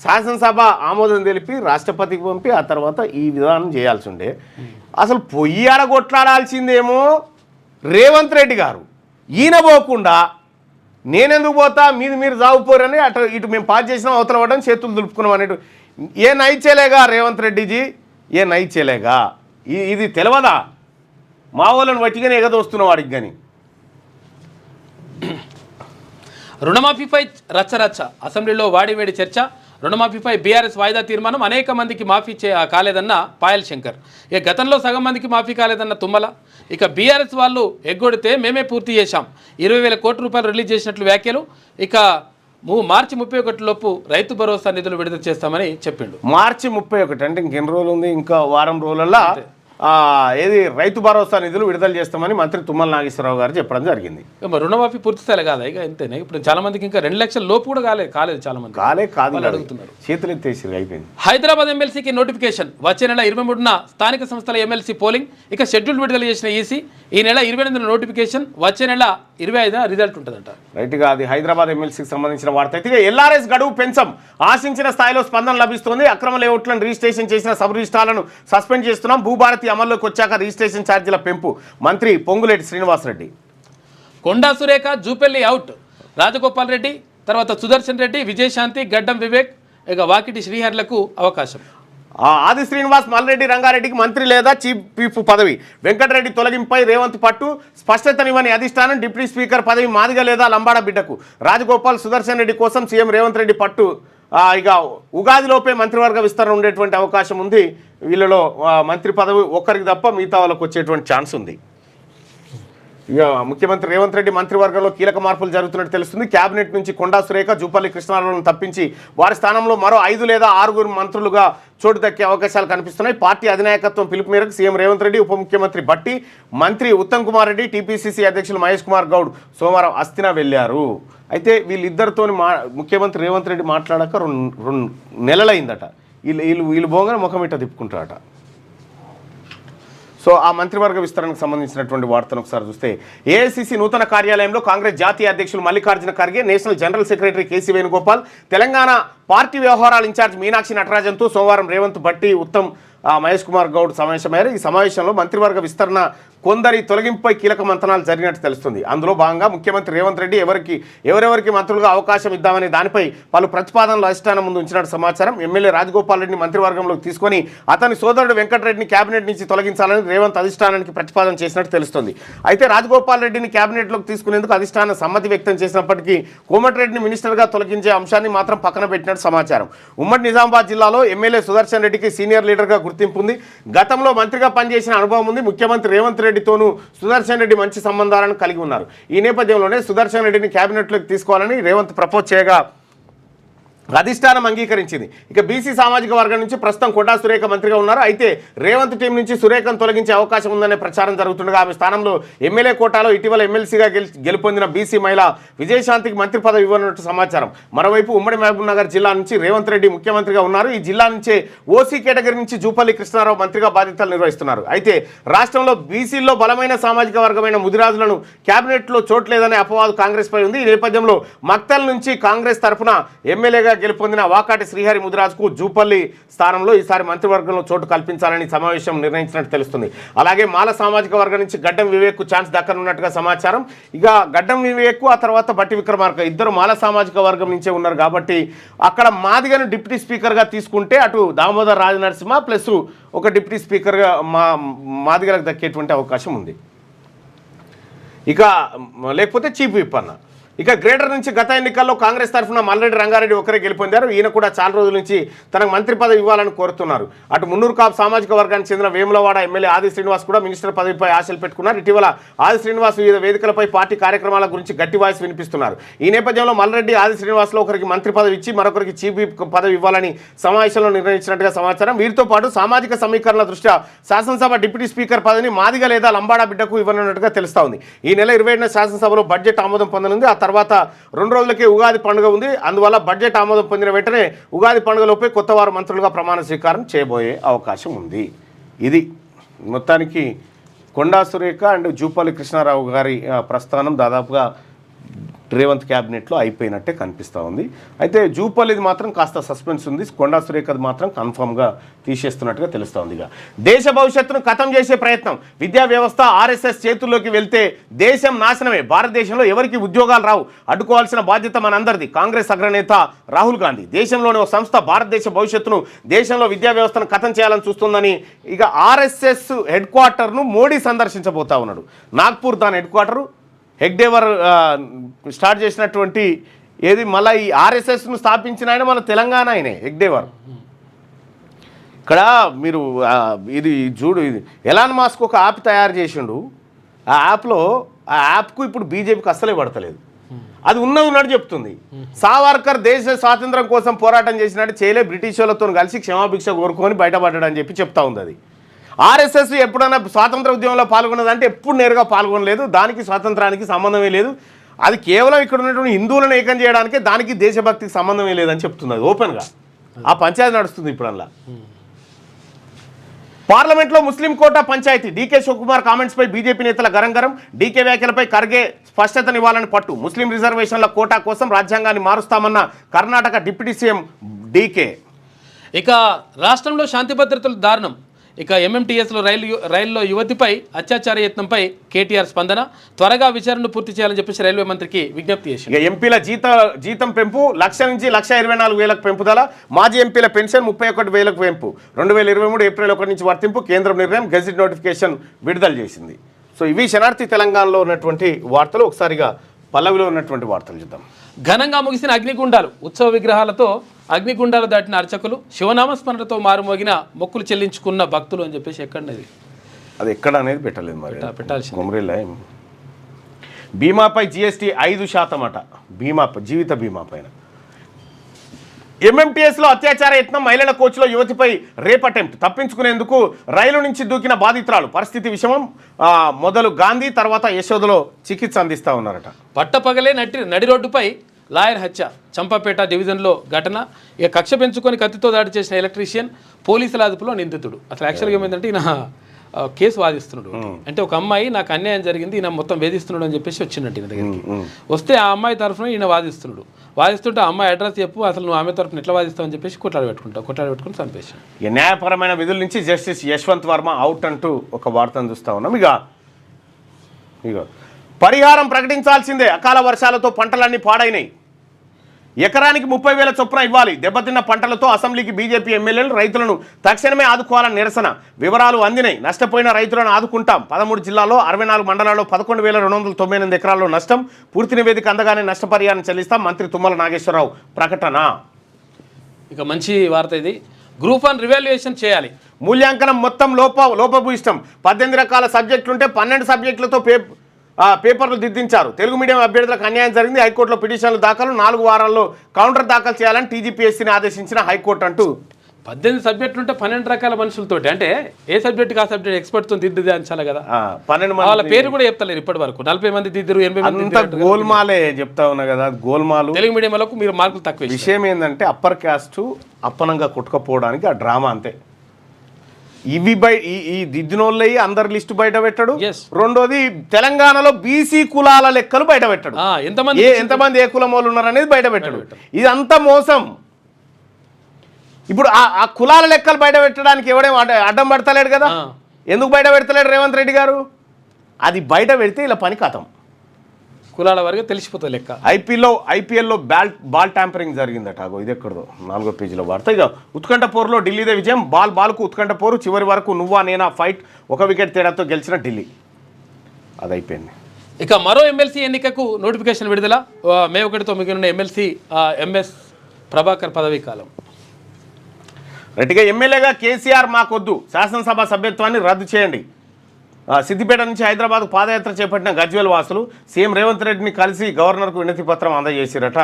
శాసనసభ ఆమోదం తెలిపి రాష్ట్రపతికి పంపి ఆ తర్వాత ఈ విధానం చేయాల్సి ఉండే. అసలు పొయ్యాడ కొట్లాడాల్సిందేమో రేవంత్ రెడ్డి గారు. ఈయన పోకుండా నేనెందుకు పోతా, మీరు జావుపోరని అటు ఇటు మేము పాస్ చేసినాం, అవతల పడడం చేతులు దులుపుకున్నాం అనేటు ఏ నైచేలేగా రేవంత్ రెడ్డిజీ, ఏ నైచేలేగా. ఇది తెలియదా? మా వాళ్ళని వట్టిగానే ఎగదోస్తున్న వాడికి కానీ. రుణమాఫీపై రచ్చరచ్చ, అసెంబ్లీలో వాడివేడి చర్చ. రుణమాఫీపై బీఆర్ఎస్ వాయిదా తీర్మానం. అనేక మందికి మాఫీ కాలేదన్న పాయల్ శంకర్. ఇక గతంలో సగం మందికి మాఫీ కాలేదన్న తుమ్మల. ఇక బీఆర్ఎస్ వాళ్ళు ఎగ్గొడితే మేమే పూర్తి చేశాం, 20,000 కోట్ల రూపాయలు రిలీజ్ చేసినట్లు వ్యాఖ్యలు. ఇక మార్చి 31 లోపు రైతు భరోసా నిధులు విడుదల చేస్తామని చెప్పిండు. మార్చి 31 అంటే ఇంకెన్ని రోజులు ఉంది? ఇంకా వారం రోజులలో ఏది రైతు భరోసా నిధులు విడుదల చేస్తామని మంత్రి తుమ్మల నాగేశ్వరరావు గారు చెప్పడం జరిగింది. రుణమాఫీ పూర్తి స్థాయి కాదా ఇక అంతేనా? ఇప్పుడు చాలా మందికి ఇంకా 2 లక్షల లోపు కూడా కాలేదు. చాలా మంది కాదు అడుగుతున్నారు, చేతులు ఎత్తేసి అయిపోయింది. హైదరాబాద్ ఎమ్మెల్సీకి నోటిఫికేషన్. వచ్చే నెల 23న స్థానిక సంస్థల ఎమ్మెల్సీ పోలింగ్. ఇక షెడ్యూల్ విడుదల చేసిన ఈసీ ఈ నెల 28న నోటిఫికేషన్, వచ్చే నెల 25న రిజల్ట్ ఉంటుందంట. రైట్గా అది హైదరాబాద్ ఎమ్మెల్సీకి సంబంధించిన వార్త. అయితే ఎల్ఆర్ఎస్ గడువు పెంచం, ఆశించిన స్థాయిలో స్పందన లభిస్తోంది. అక్రమ లేఅవుట్లను రిజిస్ట్రేషన్ చేసిన సబ్ రిజిస్ట్రార్లను సస్పెండ్ చేస్తున్నాం. భూభారతి అమల్లోకి వచ్చాక రిజిస్ట్రేషన్ ఛార్జీల పెంపు. మంత్రి పొంగులేటి శ్రీనివాసరెడ్డి. కొండా సురేఖ జూపెల్లి అవుట్. రాజగోపాల్ రెడ్డి తర్వాత సుదర్శన్ రెడ్డి, విజయశాంతి, గడ్డం వివేక్, ఇక వాకిటి శ్రీహర్లకు అవకాశం. ఆది శ్రీనివాస్ మల్రెడ్డి రంగారెడ్డికి మంత్రి లేదా చీఫ్ విప్ పదవి. వెంకటరెడ్డి తొలగింపై రేవంత్ పట్టు. స్పష్టతనివ్వని అధిష్టానం. డిప్యూటీ స్పీకర్ పదవి మాదిగ లేదా లంబాడ బిడ్డకు. రాజగోపాల్ సుదర్శన్ రెడ్డి కోసం సీఎం రేవంత్ రెడ్డి పట్టు. ఇక ఉగాదిలోపే మంత్రివర్గ విస్తరణ ఉండేటువంటి అవకాశం ఉంది. వీళ్ళలో మంత్రి పదవి ఒక్కరికి తప్ప మిగతా వాళ్ళకు వచ్చేటువంటి ఛాన్స్ ఉంది. ఇక ముఖ్యమంత్రి రేవంత్ రెడ్డి మంత్రివర్గంలో కీలక మార్పులు జరుగుతున్నట్టు తెలుస్తుంది. కేబినెట్ నుంచి కొండా సురేఖ, జూపల్లి కృష్ణారావులను తప్పించి వారి స్థానంలో మరో 5 లేదా 6 మంత్రులుగా చోటు దక్కే అవకాశాలు కనిపిస్తున్నాయి. పార్టీ అధినాయకత్వం పిలుపు మేరకు సీఎం రేవంత్ రెడ్డి, ఉప ముఖ్యమంత్రి భట్టి, మంత్రి ఉత్తమ్ కుమార్ రెడ్డి, టీపీసీసీ అధ్యక్షులు మహేష్ కుమార్ గౌడ్ సోమవారం అస్థినా వెళ్లారు. అయితే వీళ్ళిద్దరితో ముఖ్యమంత్రి రేవంత్ రెడ్డి మాట్లాడాక 2 నెలలైందట. వీళ్ళు బోగానే ముఖమిట్ట తిప్పుకుంటారట. సో ఆ మంత్రివర్గ విస్తరణకు సంబంధించినటువంటి వార్తను ఒకసారి చూస్తే, ఏఐసీసీ నూతన కార్యాలయంలో కాంగ్రెస్ జాతీయ అధ్యక్షులు Mallikarjuna Kharge, national general secretary KC Venugopal, Telangana party వ్యవహారాల ఇన్ఛార్జ్ మీనాక్షి నటరాజన్తో సోమవారం రేవంత్, భట్టి, ఉత్తమ్, మహేష్ కుమార్ గౌడ్ సమావేశమయ్యారు. ఈ సమావేశంలో మంత్రివర్గ విస్తరణ కొందరి తొలగింపుపై కీలక మంతనాలు జరిగినట్టు తెలుస్తుంది. అందులో భాగంగా ముఖ్యమంత్రి రేవంత్ రెడ్డి ఎవరెవరికి మంత్రులుగా అవకాశం ఇద్దామనే దానిపై పలు ప్రతిపాదనలు అధిష్టానం ముందు ఉంచినట్టు సమాచారం. ఎమ్మెల్యే రాజగోపాల్ రెడ్డిని మంత్రివర్గంలోకి తీసుకొని అతని సోదరుడు వెంకటరెడ్డిని కేబినెట్ నుంచి తొలగించాలని రేవంత్ అధిష్టానానికి ప్రతిపాదన చేసినట్టు తెలుస్తుంది. అయితే రాజగోపాల్ రెడ్డిని కేబినెట్లోకి తీసుకునేందుకు అధిష్టానం సమ్మతి వ్యక్తం చేసినప్పటికీ కోమటిరెడ్డిని మినిస్టర్గా తొలగించే అంశాన్ని మాత్రం పక్కన పెట్టినట్టు సమాచారం. ఉమ్మడి నిజామాబాద్ జిల్లాలో ఎమ్మెల్యే సుదర్శన్ రెడ్డికి సీనియర్ లీడర్గా గుర్తింపు ఉంది. గతంలో మంత్రిగా పనిచేసిన అనుభవం ఉంది. ముఖ్యమంత్రి రేవంత్ రెడ్డితోనూ సుదర్శన్ రెడ్డి మంచి సంబంధాలను కలిగి ఉన్నారు. ఈ నేపథ్యంలోనే సుదర్శన్ రెడ్డిని కేబినెట్లోకి తీసుకోవాలని రేవంత్ ప్రపోజ్ చేయగా అధిష్టానం అంగీకరించింది. ఇక బీసీ సామాజిక వర్గం నుంచి ప్రస్తుతం కొండా సురేఖ మంత్రిగా ఉన్నారు. అయితే రేవంత్ టీం నుంచి సురేఖను తొలగించే అవకాశం ఉందనే ప్రచారం జరుగుతుండగా ఆమె స్థానంలో ఎమ్మెల్యే కోటాలో ఇటీవల ఎమ్మెల్సీగా గెలుపొందిన బీసీ మహిళ విజయశాంతికి మంత్రి పదవి ఇవ్వనున్నట్టు సమాచారం. మరోవైపు ఉమ్మడి మహబూబ్ నగర్ జిల్లా నుంచి రేవంత్ రెడ్డి ముఖ్యమంత్రిగా ఉన్నారు. ఈ జిల్లా నుంచే ఓసీ కేటగిరీ నుంచి జూపల్లి కృష్ణారావు మంత్రిగా బాధ్యతలు నిర్వహిస్తున్నారు. అయితే రాష్ట్రంలో బీసీల్లో బలమైన సామాజిక వర్గమైన ముదిరాజులను కేబినెట్లో చోట్లేదనే అపవాదు కాంగ్రెస్ పై ఉంది. ఈ నేపథ్యంలో మక్తల్ నుంచి కాంగ్రెస్ తరఫున ఎమ్మెల్యేగా గెలుపొందిన వాకాటి శ్రీహరి ముదిరాజుకు జూపల్లి స్థానంలో ఈసారి మంత్రివర్గంలో చోటు కల్పించాలని సమావేశం నిర్ణయించినట్టు తెలుస్తుంది. అలాగే మాల సామాజిక వర్గం నుంచి గడ్డం వివేక్ ఛాన్స్ దక్కనున్నట్టుగా సమాచారం. ఇక గడ్డం వివేక్ ఆ తర్వాత బట్టి విక్రమార్క ఇద్దరు మాల సామాజిక వర్గం నుంచే ఉన్నారు కాబట్టి అక్కడ మాదిగను డిప్యూటీ స్పీకర్గా తీసుకుంటే అటు దామోదర్ రాజనరసింహ ప్లస్ ఒక డిప్యూటీ స్పీకర్గా మాదిగలకు దక్కేటువంటి అవకాశం ఉంది. ఇక లేకపోతే చీఫ్ విప్ అన్న ఇక గ్రేటర్ నుంచి గత ఎన్నికల్లో కాంగ్రెస్ తరఫున మల్రెడ్డి రంగారెడ్డి ఒకరే గెలుపొందారు. ఈయన కూడా చాలా రోజుల నుంచి తనకు మంత్రి పదవి ఇవ్వాలని కోరుతున్నారు. అటు మున్నూరు కాపు సామాజిక వర్గానికి చెందిన వేములవాడ ఎమ్మెల్యే ఆది శ్రీనివాస్ కూడా మినిస్టర్ పదవిపై ఆశలు పెట్టుకున్నారు. ఇటీవల ఆది శ్రీనివాస్ వివిధ వేదికలపై పార్టీ కార్యక్రమాల గురించి గట్టి వాయిస్ వినిపిస్తున్నారు. ఈ నేపథ్యంలో మల్రెడ్డి ఆది శ్రీనివాస్లో ఒకరికి మంత్రి పదవి ఇచ్చి మరొకరికి చీఫ్ విప్ పదవి ఇవ్వాలని సమావేశంలో నిర్ణయించినట్టుగా సమాచారం. వీరితో పాటు సామాజిక సమీకరణ దృష్ట్యా శాసనసభ డిప్యూటీ స్పీకర్ పదవిని మాదిగ లేదా లంబాడా బిడ్డకు ఇవ్వనున్నట్టుగా తెలుస్తా ఉంది. ఈ నెల 27న శాసనసభలో బడ్జెట్ ఆమోదం పొందనుంది. ఆ తర్వాత 2 రోజులకే ఉగాది పండుగ ఉంది. అందువల్ల బడ్జెట్ ఆమోదం పొందిన వెంటనే ఉగాది పండుగలోపే కొత్త వారు మంత్రులుగా ప్రమాణ స్వీకారం చేయబోయే అవకాశం ఉంది. ఇది మొత్తానికి కొండా సురేఖ అండ్ జూపల్లి కృష్ణారావు గారి ప్రస్థానం దాదాపుగా రేవంత్ క్యాబినెట్లో అయిపోయినట్టే కనిపిస్తూ ఉంది. అయితే జూపల్లిది మాత్రం కాస్త సస్పెన్స్ ఉంది. కొండా సురేఖది మాత్రం కన్ఫామ్గా తీసేస్తున్నట్టుగా తెలుస్తూ ఉంది. దేశ భవిష్యత్తును ఖతం చేసే ప్రయత్నం, విద్యా వ్యవస్థ ఆర్ఎస్ఎస్ చేతుల్లోకి వెళ్తే దేశం నాశనమే. భారతదేశంలో ఎవరికి ఉద్యోగాలు రావు, అడ్డుకోవాల్సిన బాధ్యత మనందరిది. కాంగ్రెస్ అగ్రనేత రాహుల్ గాంధీ దేశంలోని ఒక సంస్థ భారతదేశ భవిష్యత్తును, దేశంలో విద్యా వ్యవస్థను ఖతం చేయాలని చూస్తుందని ఇక ఆర్ఎస్ఎస్ హెడ్ క్వార్టర్ను మోడీ సందర్శించబోతా ఉన్నాడు. నాగ్పూర్ దాని హెడ్ క్వార్టరు. హెగ్డేవర్ స్టార్ట్ చేసినటువంటి ఏది మళ్ళీ ఈ ఆర్ఎస్ఎస్ను స్థాపించిన ఆయన మన తెలంగాణ ఆయనే హెగ్డేవర్. ఇక్కడ మీరు ఇది చూడు, ఇది ఎలాన్ మాస్క్ ఒక యాప్ తయారు చేసిండు. ఆ యాప్కు ఇప్పుడు బీజేపీకి అస్సలే పడతలేదు. అది ఉన్నట్టు చెప్తుంది. సావర్కర్ దేశ స్వాతంత్రం కోసం పోరాటం చేసినట్టు చేయలే, బ్రిటిష్ వాళ్ళతో కలిసి క్షమాభిక్ష కోరుకొని బయటపడ్డాడని చెప్తా ఉంది. అది ఆర్ఎస్ఎస్ ఎప్పుడైనా స్వాతంత్ర ఉద్యమంలో పాల్గొన్నదంటే ఎప్పుడు నేరుగా పాల్గొనలేదు. దానికి స్వాతంత్రానికి సంబంధమే లేదు. అది కేవలం ఇక్కడ ఉన్నటువంటి హిందువులను ఏకం చేయడానికి, దానికి దేశభక్తికి సంబంధమే లేదని చెప్తుంది. అది ఓపెన్గా ఆ పంచాయతీ నడుస్తుంది ఇప్పుడు. అలా పార్లమెంట్లో ముస్లిం కోటా పంచాయతీ, డీకే శివకుమార్ కామెంట్స్పై బీజేపీ నేతల గరం. డీకే వ్యాఖ్యలపై ఖర్గే స్పష్టతనివ్వాలని పట్టు. ముస్లిం రిజర్వేషన్ల కోటా కోసం రాజ్యాంగాన్ని మారుస్తామన్న కర్ణాటక డిప్యూటీ సీఎం డీకే. ఇక రాష్ట్రంలో శాంతి భద్రతలు దారుణం. ఇక ఎంఎంటీఎస్లో రైల్లో యువతిపై అత్యాచార యత్నంపై కేటీఆర్ స్పందన, త్వరగా విచారణను పూర్తి చేయాలని చెప్పేసి రైల్వే మంత్రికి విజ్ఞప్తి చేశారు. ఇక ఎంపీల జీతం పెంపు 1,00,000 నుంచి 1,24,000 పెంపుదల. మాజీ ఎంపీల పెన్షన్ 31,000 పెంపు 2023 ఏప్రిల్ 1 నుంచి వర్తింపు. కేంద్రం నిర్ణయం, గెజిట్ నోటిఫికేషన్ విడుదల చేసింది. సో ఇవి శనార్థి తెలంగాణలో ఉన్నటువంటి వార్తలు. ఒకసారిగా పల్లవిలో ఉన్నటువంటి వార్తలు చూద్దాం. ఘనంగా ముగిసిన అగ్నిగుండాలు, ఉత్సవ విగ్రహాలతో అగ్నిగుండాలు దాటిన అర్చకులు, శివనామస్మరణతో మారుమోగిన మొక్కులు చెల్లించుకున్న భక్తులు అని చెప్పేసి ఎక్కడనేది అది ఎక్కడ అనేది పెట్టలేదు మరి పెట్టాల్సి. కొమరేలా బీమాపై జీఎస్టీ 5% అట. జీవిత బీమా పైన. ఎంఎంటీఎస్లో అత్యాచార యత్నం, మహిళల కోచ్లో యువతిపై రేప్ అటెంప్ట్. తప్పించుకునేందుకు రైలు నుంచి దూకిన బాధితురాలు, పరిస్థితి విషమం. మొదలు గాంధీ, తర్వాత యశోదలో చికిత్స అందిస్తూ ఉన్నారట. పట్టపగలే నడి రోడ్డుపై లాయర్ హత్య, చంపాపేట డివిజన్లో ఘటన. ఇక కక్ష పెంచుకొని కత్తితో దాడి చేసిన ఎలక్ట్రీషియన్, పోలీసుల అదుపులో నిందితుడు. అసలు యాక్చువల్గా ఏమైందంటే ఈయన కేసు వాదిస్తున్నాడు. అంటే ఒక అమ్మాయి నాకు అన్యాయం జరిగింది, ఈయన మొత్తం వేధిస్తున్నాడు అని చెప్పేసి వచ్చిందంటే ఈయన దగ్గరికి. వస్తే ఆ అమ్మాయి తరఫున ఈయన వాదిస్తున్నాడు. వాదిస్తుంటే ఆ అమ్మాయి అడ్రస్ చెప్పు, అసలు నువ్వు ఆమె తరఫున ఎట్లా వాదిస్తావు అని చెప్పేసి కొట్లాడబెట్టుకుని చంపేశాడు. ఈ న్యాయపరమైన విధుల నుంచి జస్టిస్ యశ్వంత్ వర్మ అవుట్ అంటూ ఒక వార్తను చూస్తూ ఉన్నాం. ఇక పరిహారం ప్రకటించాల్సిందే, అకాల వర్షాలతో పంటలన్నీ పాడైనాయి. ఎకరానికి 30,000 చొప్పున ఇవ్వాలి. దెబ్బతిన్న పంటలతో అసెంబ్లీకి బీజేపీ ఎమ్మెల్యేలు రైతులను తక్షణమే ఆదుకోవాలని నిరసన. వివరాలు అందినాయి. నష్టపోయిన రైతులను ఆదుకుంటాం. 13 జిల్లాల్లో 64 మండలాల్లో 11,298 ఎకరాల్లో నష్టం. పూర్తి నివేదిక అందగానే నష్టపరిహారం చెల్లిస్తాం. మంత్రి తుమ్మల నాగేశ్వరరావు ప్రకటన. ఇక మంచి వార్త ఇది. గ్రూప్ 1 రివాల్యుయేషన్ చేయాలి. మూల్యాంకనం మొత్తం లోపభూయిష్టం. 18 రకాల సబ్జెక్టులుంటే 12 సబ్జెక్టులతో పేపర్లు దిద్దించారు. తెలుగు మీడియం అభ్యర్థులకు అన్యాయం జరిగింది. హైకోర్టులో పిటిషన్లు దాఖలు, 4 వారాల్లో కౌంటర్ దాఖలు చేయాలని టీజీపీఎస్సీని ఆదేశించిన హైకోర్టు అంటూ 18 సబ్జెక్టులు ఉంటే 12 రకాల మనుషులతోటి, అంటే ఏ సబ్జెక్టుకి ఆ సబ్జెక్ట్ ఎక్స్పర్ట్తో దిద్దుది అంచాలి కదా. 12 వాళ్ళ పేరు కూడా చెప్తలేరు ఇప్పటి వరకు. 40 మంది దిద్దరు, 80 మంది గోల్మాలే చెప్తా ఉన్నా కదా. గోల్మాలు. తెలుగు మీడియం వాళ్ళకు మీరు మార్కులు తక్కువ. విషయం ఏంటంటే అప్పర్ క్యాస్ట్ అప్పనంగా కొట్టుకపోవడానికి ఆ డ్రామా అంతే. ఈ దిద్దినోళ్ళయి అందరి లిస్టు బయట పెట్టాడు. రెండోది తెలంగాణలో బీసీ కులాల లెక్కలు బయట పెట్టాడు. ఎంతమంది ఏ కులం వాళ్ళు ఉన్నారు అనేది బయట పెట్టాడు. ఇదంతా మోసం. ఇప్పుడు ఆ కులాల లెక్కలు బయట పెట్టడానికి ఎవడేం అడ్డం పడతలేడు కదా. ఎందుకు బయట పెడతలేడు రేవంత్ రెడ్డి గారు? అది బయట పెడితే ఇలా పని కథం. కులాల వరకు తెలిసిపోతుంది లెక్క. ఐపీఎల్లో బాల్ ట్యాంపరింగ్ జరిగిందట. ఇది ఎక్కడదో 4వ పేజీలో వార్త. ఇక ఉత్కంఠ పోరులో ఢిల్లీదే విజయం. బాల్కు ఉత్కంఠ పోరు. చివరి వరకు నువ్వా నేనా ఫైట్. 1 వికెట్ తేడాతో గెలిచిన ఢిల్లీ. అది అయిపోయింది. ఇక మరో ఎమ్మెల్సీ ఎన్నికకు నోటిఫికేషన్ విడుదల మే 1తో మిగిలిన ఎమ్మెల్సీ ఎంఎస్ ప్రభాకర్ పదవీ కాలం. రెట్టిగా ఎమ్మెల్యేగా కేసీఆర్ మాకొద్దు, శాసనసభ సభ్యత్వాన్ని రద్దు చేయండి. సిద్దిపేట నుంచి హైదరాబాద్ పాదయాత్ర చేపట్టిన గజ్వేల్ వాసులు సీఎం రేవంత్ రెడ్డిని కలిసి గవర్నర్కు వినతి పత్రం అందజేసిరట.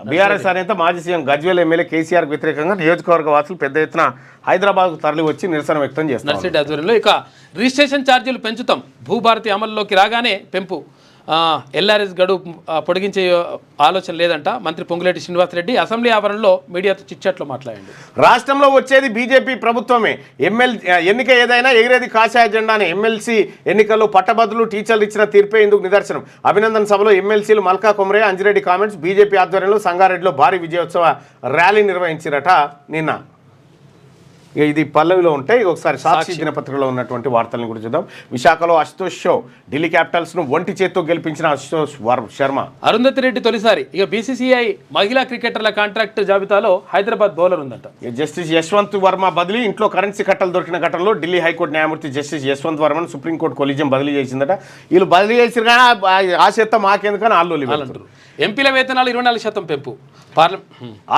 బీఆర్ఎస్ నేత మాజీ సీఎం గజ్వేల్ ఎమ్మెల్యే కేసీఆర్కు వ్యతిరేకంగా నియోజకవర్గ వాసులు పెద్ద ఎత్తున హైదరాబాద్కు తరలి వచ్చి నిరసన వ్యక్తం చేస్తారు. నర్సిరెడ్డి ఆధ్వర్యంలో ఇక రిజిస్ట్రేషన్ ఛార్జీలు పెంచుతాం, భూభారతి అమలులోకి రాగానే పెంపు, ఎల్ఆర్ఎస్ గడువు పొడిగించే ఆలోచన లేదంట మంత్రి పొంగులేటి శ్రీనివాసరెడ్డి అసెంబ్లీ ఆవరణలో మీడియాతో చిట్చాట్లో మాట్లాడండి. రాష్ట్రంలో వచ్చేది బీజేపీ ప్రభుత్వమే, ఎన్నిక ఏదైనా ఎగిరేది కాషాయ జెండానే. ఎమ్మెల్సీ ఎన్నికల్లో పట్టభద్రులు టీచర్లు ఇచ్చిన తీర్పే ఇందుకు నిదర్శనం. అభినందన సభలో ఎమ్మెల్సీలు మల్కా కొమరే, అంజిరెడ్డి కామెంట్స్. బీజేపీ ఆధ్వర్యంలో సంగారెడ్డిలో భారీ విజయోత్సవ ర్యాలీ నిర్వహించారట నిన్న. ఇది పల్లవిలో ఉంటే ఒకసారి సాక్షి దినపత్రికలో ఉన్నటువంటి వార్తలను కూడా చూద్దాం. విశాఖలో అశుతోష్ షో, ఢిల్లీ క్యాపిటల్స్ను ఒంటి చేత్తో గెలిపించిన అశుతోష్ శర్మ. అరుంధతి రెడ్డి తొలిసారి. ఇక బీసీసీఐ మహిళా క్రికెటర్ల కాంట్రాక్ట్ జాబితాలో హైదరాబాద్ బౌలర్ ఉందంట. జస్టిస్ యశ్వంత్ వర్మ బదిలీ. ఇంట్లో కరెన్సీ కట్టలు దొరికిన ఘటనలో ఢిల్లీ హైకోర్టు న్యాయమూర్తి జస్టిస్ యశ్వంత్ వర్మను సుప్రీంకోర్టు కొలీజియం బదిలీ చేసిందట. వీళ్ళు బదిలీ చేసిన కానీ ఆ శాతం మాకెందుకని ఆల్లు. ఎంపీల వేతనాలు 24% పెంపు.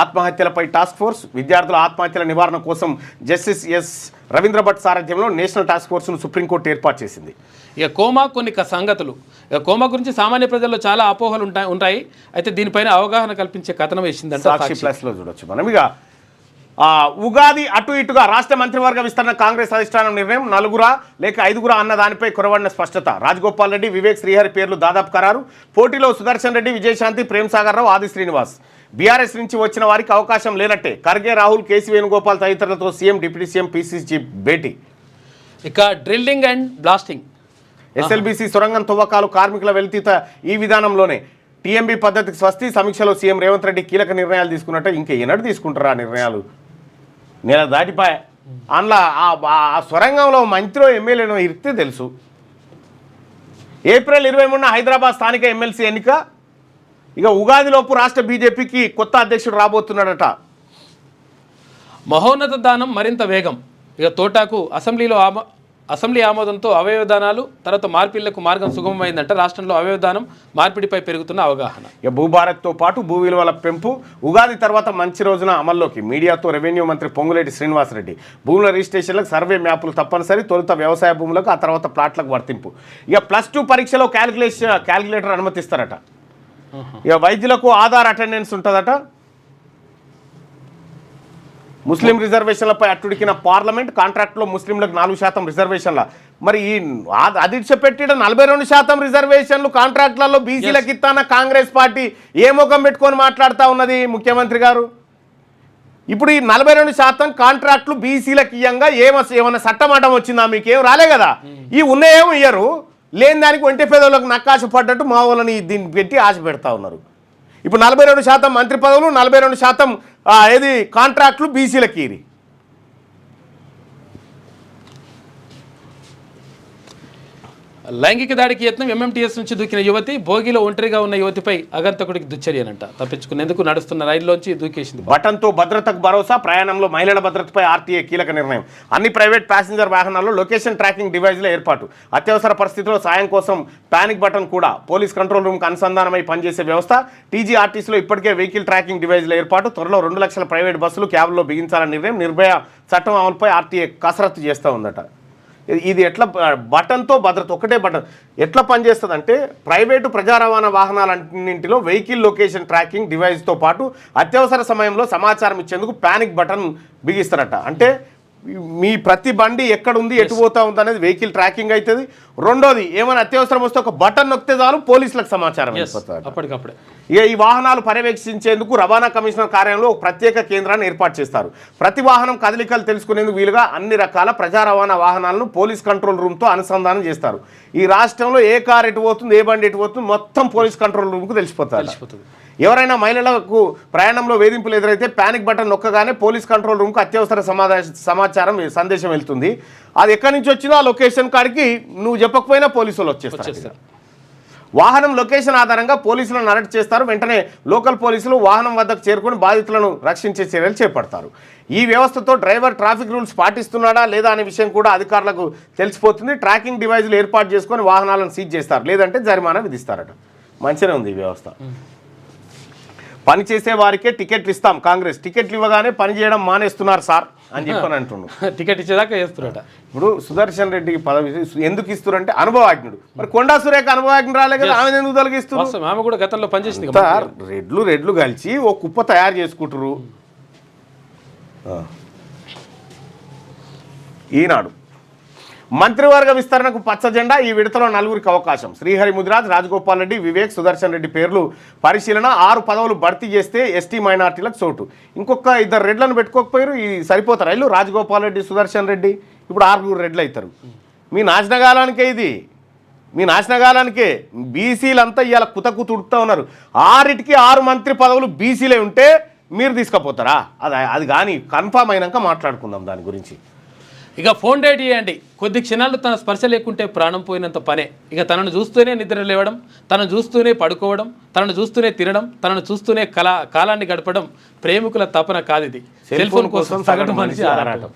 ఆత్మహత్యలపై టాస్క్ ఫోర్స్, విద్యార్థుల ఆత్మహత్యల నివారణ కోసం జస్టిస్ ఎస్ రవీంద్ర భట్ సారథ్యంలో నేషనల్ టాస్క్ ఫోర్స్ను సుప్రీంకోర్టు ఏర్పాటు చేసింది. ఇక కోమా కొన్ని సంగతులు. ఇక కోమా గురించి సామాన్య ప్రజల్లో చాలా అపోహలు ఉంటాయి. అయితే దీనిపైన అవగాహన కల్పించే కథనం వేసిందంట సాక్షి ప్లస్లో చూడొచ్చు మనం. ఇక ఉగాది అటు ఇటుగా రాష్ట్ర మంత్రివర్గ విస్తరణ కాంగ్రెస్ అధిష్టానం నిర్ణయం. 4 లేక 5 అన్న దానిపై కొరవడిన స్పష్టత. రాజగోపాల్ రెడ్డి, వివేక్ శ్రీహరి పేర్లు దాదాపు ఖరారు. పోటీలో సుదర్శన్ రెడ్డి, విజయశాంతి, ప్రేమ్ సాగర్ రావు, ఆది శ్రీనివాస్. బీఆర్ఎస్ నుంచి వచ్చిన వారికి అవకాశం లేనట్టే. ఖర్గే, రాహుల్, కేసీ వేణుగోపాల్ తదితరులతో సీఎం, డిప్యూటీ సీఎం, పీసీసీ భేటీ. ఇక డ్రిల్లింగ్ అండ్ బ్లాస్టింగ్. ఎస్ఎల్బీసీ సొరంగం తవ్వకాలు కార్మికుల వెలితీత ఈ విధానంలోనే. టీఎంబీ పద్ధతికి స్వస్తి. సమీక్షలో సీఎం రేవంత్ రెడ్డి కీలక నిర్ణయాలు తీసుకున్నట్టే. ఇంకా ఎన్నడూ తీసుకుంటారు ఆ నిర్ణయాలు? నెల దాటిపాయ. అందులో ఆ సొరంగంలో మంత్రో ఎమ్మెల్యేనో ఇరితే తెలుసు. ఏప్రిల్ 23న హైదరాబాద్ స్థానిక ఎమ్మెల్సీ ఎన్నిక. ఇక ఉగాదిలోపు రాష్ట్ర బీజేపీకి కొత్త అధ్యక్షుడు రాబోతున్నాడట. మహోన్నత దానం మరింత వేగం. ఇక తోటాకు అసెంబ్లీ ఆమోదంతో అవయవదానాలు తర్వాత మార్పిళ్లకు మార్గం సుగమమైందంట. రాష్ట్రంలో అవయవదానం మార్పిడిపై పెరుగుతున్న అవగాహన. ఇక భూభారత్తో పాటు భూ విలువల పెంపు ఉగాది తర్వాత మంచి రోజున అమల్లోకి. మీడియాతో రెవెన్యూ మంత్రి పొంగులేటి శ్రీనివాసరెడ్డి. భూముల రిజిస్ట్రేషన్లకు సర్వే మ్యాపులు తప్పనిసరి. తొలుత వ్యవసాయ భూములకు, ఆ తర్వాత ప్లాట్లకు వర్తింపు. ఇక +2 పరీక్షలో క్యాలిక్యులేటర్ అనుమతిస్తారట. ఇక వైద్యులకు ఆధార్ అటెండెన్స్ ఉంటుందట. ముస్లిం రిజర్వేషన్లపై అట్టుడికిన పార్లమెంట్. కాంట్రాక్ట్లో ముస్లింలకు 4% రిజర్వేషన్ల. మరి ఈ అదిడ్చపెట్టిన 42% రిజర్వేషన్లు కాంట్రాక్ట్లలో బీసీలకు ఇస్తాన కాంగ్రెస్ పార్టీ ఏ ముఖం పెట్టుకొని మాట్లాడుతూ ఉన్నది ముఖ్యమంత్రి గారు? ఇప్పుడు ఈ 42% కాంట్రాక్ట్లు బీసీలకు ఇయ్యంగా ఏమన్నా చట్టమటం వచ్చిందా? మీకేం రాలే కదా. ఈ ఉన్నాయేమో ఇయ్యరు, లేని దానికి ఒంటి పేదలకు నక్కాశ పడ్డట్టు మా వాళ్ళని దీన్ని పెట్టి ఆశ పెడతా ఉన్నారు. ఇప్పుడు 42% మంత్రి పదవులు, 42% ఏది కాంట్రాక్ట్లు బీసీలకి. ఇది లైంగిక దాడికి యత్నం. ఎంఎంటీఎస్ నుంచి దూకిన యువతి. భోగిలో ఒంటరిగా ఉన్న యువతిపై అగంతకుడికి దుశ్చర్యనంట. తప్పించుకునేందుకు నడుస్తున్న రైల్లోంచి దూకేసింది. బటన్తో భద్రతకు భరోసా. ప్రయాణంలో మహిళల భద్రతపై ఆర్టీఏ కీలక నిర్ణయం. అన్ని ప్రైవేట్ ప్యాసింజర్ వాహనాల్లో లొకేషన్ ట్రాకింగ్ డివైజ్ల ఏర్పాటు. అత్యవసర పరిస్థితుల్లో సాయం కోసం పానిక్ బటన్ కూడా. పోలీస్ కంట్రోల్ రూమ్కి అనుసంధానమై పనిచేసే వ్యవస్థ. టీజీఆర్టీసీలో ఇప్పటికే వెహికల్ ట్రాకింగ్ డివైజ్ల ఏర్పాటు. త్వరలో 2 లక్షల ప్రైవేట్ బస్సులు, క్యాబ్లో బిగించాలని నిర్ణయం. నిర్భయ చట్టం అమలుపై ఆర్టీఏ కసరత్తు చేస్తూ ఉందట. ఇది ఎట్లా బటన్తో భద్రత ఒకటే బటన్ ఎట్లా పనిచేస్తుంది అంటే, ప్రైవేటు ప్రజా రవాణా వాహనాలన్నింటిలో వెహికల్ లొకేషన్ ట్రాకింగ్ డివైస్తో పాటు అత్యవసర సమయంలో సమాచారం ఇచ్చేందుకు పానిక్ బటన్ బిగిస్తారట. అంటే మీ ప్రతి బండి ఎక్కడుంది, ఎటు పోతా ఉంది అనేది వెహికల్ ట్రాకింగ్ అవుతుంది. రెండోది, ఏమైనా అత్యవసరం వస్తే ఒక బటన్ నొక్కితే చాలు పోలీసులకు సమాచారం అప్పటికప్పుడే. ఇక ఈ వాహనాలు పర్యవేక్షించేందుకు రవాణా కమిషనర్ కార్యాలయంలో ఒక ప్రత్యేక కేంద్రాన్ని ఏర్పాటు చేస్తారు. ప్రతి వాహనం కదలికలు తెలుసుకునేందుకు వీలుగా అన్ని రకాల ప్రజా రవాణా వాహనాలను పోలీస్ కంట్రోల్ రూమ్తో అనుసంధానం చేస్తారు. ఈ రాష్ట్రంలో ఏ కార్ ఎటు పోతుంది, ఏ బండి ఎటు పోతుంది మొత్తం పోలీస్ కంట్రోల్ రూమ్కు తెలిసిపోతుంది. ఎవరైనా మహిళలకు ప్రయాణంలో వేధింపులు ఎదురైతే పానిక్ బటన్ నొక్కగానే పోలీస్ కంట్రోల్ రూమ్కు అత్యవసర సమాచారం సందేశం వెళ్తుంది. అది ఎక్కడి నుంచి వచ్చిందో ఆ లొకేషన్ కాడికి నువ్వు చెప్పకపోయినా పోలీసు వాళ్ళు వచ్చేస్తారు. వాహనం లొకేషన్ ఆధారంగా పోలీసులను అరెస్ట్ చేస్తారు. వెంటనే లోకల్ పోలీసులు వాహనం వద్దకు చేరుకుని బాధితులను రక్షించే చర్యలు చేపడతారు. ఈ వ్యవస్థతో డ్రైవర్ ట్రాఫిక్ రూల్స్ పాటిస్తున్నాడా లేదా అనే విషయం కూడా అధికారులకు తెలిసిపోతుంది. ట్రాకింగ్ డివైజులు ఏర్పాటు చేసుకొని వాహనాలను సీజ్ చేస్తారు, లేదంటే జరిమానా విధిస్తారట. మంచిగా ఉంది ఈ వ్యవస్థ. పని చేసే వారికే టికెట్లు ఇస్తాం కాంగ్రెస్, టికెట్లు ఇవ్వగానే పని చేయడం మానేస్తున్నారు సార్ అని చెప్పని అంటున్నాడు. టికెట్ ఇచ్చేదాకా చేస్తున్నారట. ఇప్పుడు సుదర్శన్ రెడ్డికి పదవి ఎందుకు ఇస్తారంటే అనుభవజ్ఞుడు. మరి కొండా సురేఖ అనుభవజ్ఞ రాలే కదా, ఆమె ఎందుకు తొలగిస్తారు? ఆమె కూడా గతంలో పనిచేసింది. రెడ్లు కలిసి ఓ కుప్ప తయారు చేసుకుంటారు. ఈనాడు మంత్రివర్గ విస్తరణకు పచ్చ జెండా. ఈ విడతలో 4గురికి అవకాశం. శ్రీహరి ముదిరాజ్, రాజగోపాల్ రెడ్డి, వివేక్, సుదర్శన్ రెడ్డి పేర్లు పరిశీలన. 6 పదవులు భర్తీ చేస్తే ఎస్టీ మైనార్టీలకు చోటు. ఇంకొక 2 రెడ్లను పెట్టుకోకపోయారు, ఈ సరిపోతారు వీళ్ళు. రాజగోపాల్ రెడ్డి, సుదర్శన్ రెడ్డి, ఇప్పుడు 6 రెడ్లు అవుతారు. మీ నాశనకాలానికే ఇది, మీ నాశనకాలానికే. బీసీలంతా ఇవాళ కుతకు తుడుతూ ఉన్నారు. 6టికి 6 మంత్రి పదవులు బీసీలే ఉంటే మీరు తీసుకుపోతారా? అది కానీ కన్ఫామ్ అయినాక మాట్లాడుకుందాం దాని గురించి. ఇక ఫోన్ డేట్ చేయండి. కొద్ది క్షణాలు తన స్పర్శ లేకుంటే ప్రాణం పోయినంత పనే. ఇక తనను చూస్తూనే నిద్ర లేవడం, తనను చూస్తూనే పడుకోవడం, తనను చూస్తూనే తినడం, తనను చూస్తూనే కాలాన్ని గడపడం ప్రేమికుల తపన కాదిది. సెల్ ఫోన్ కోసం సగటు మనిషి ఆరాటం.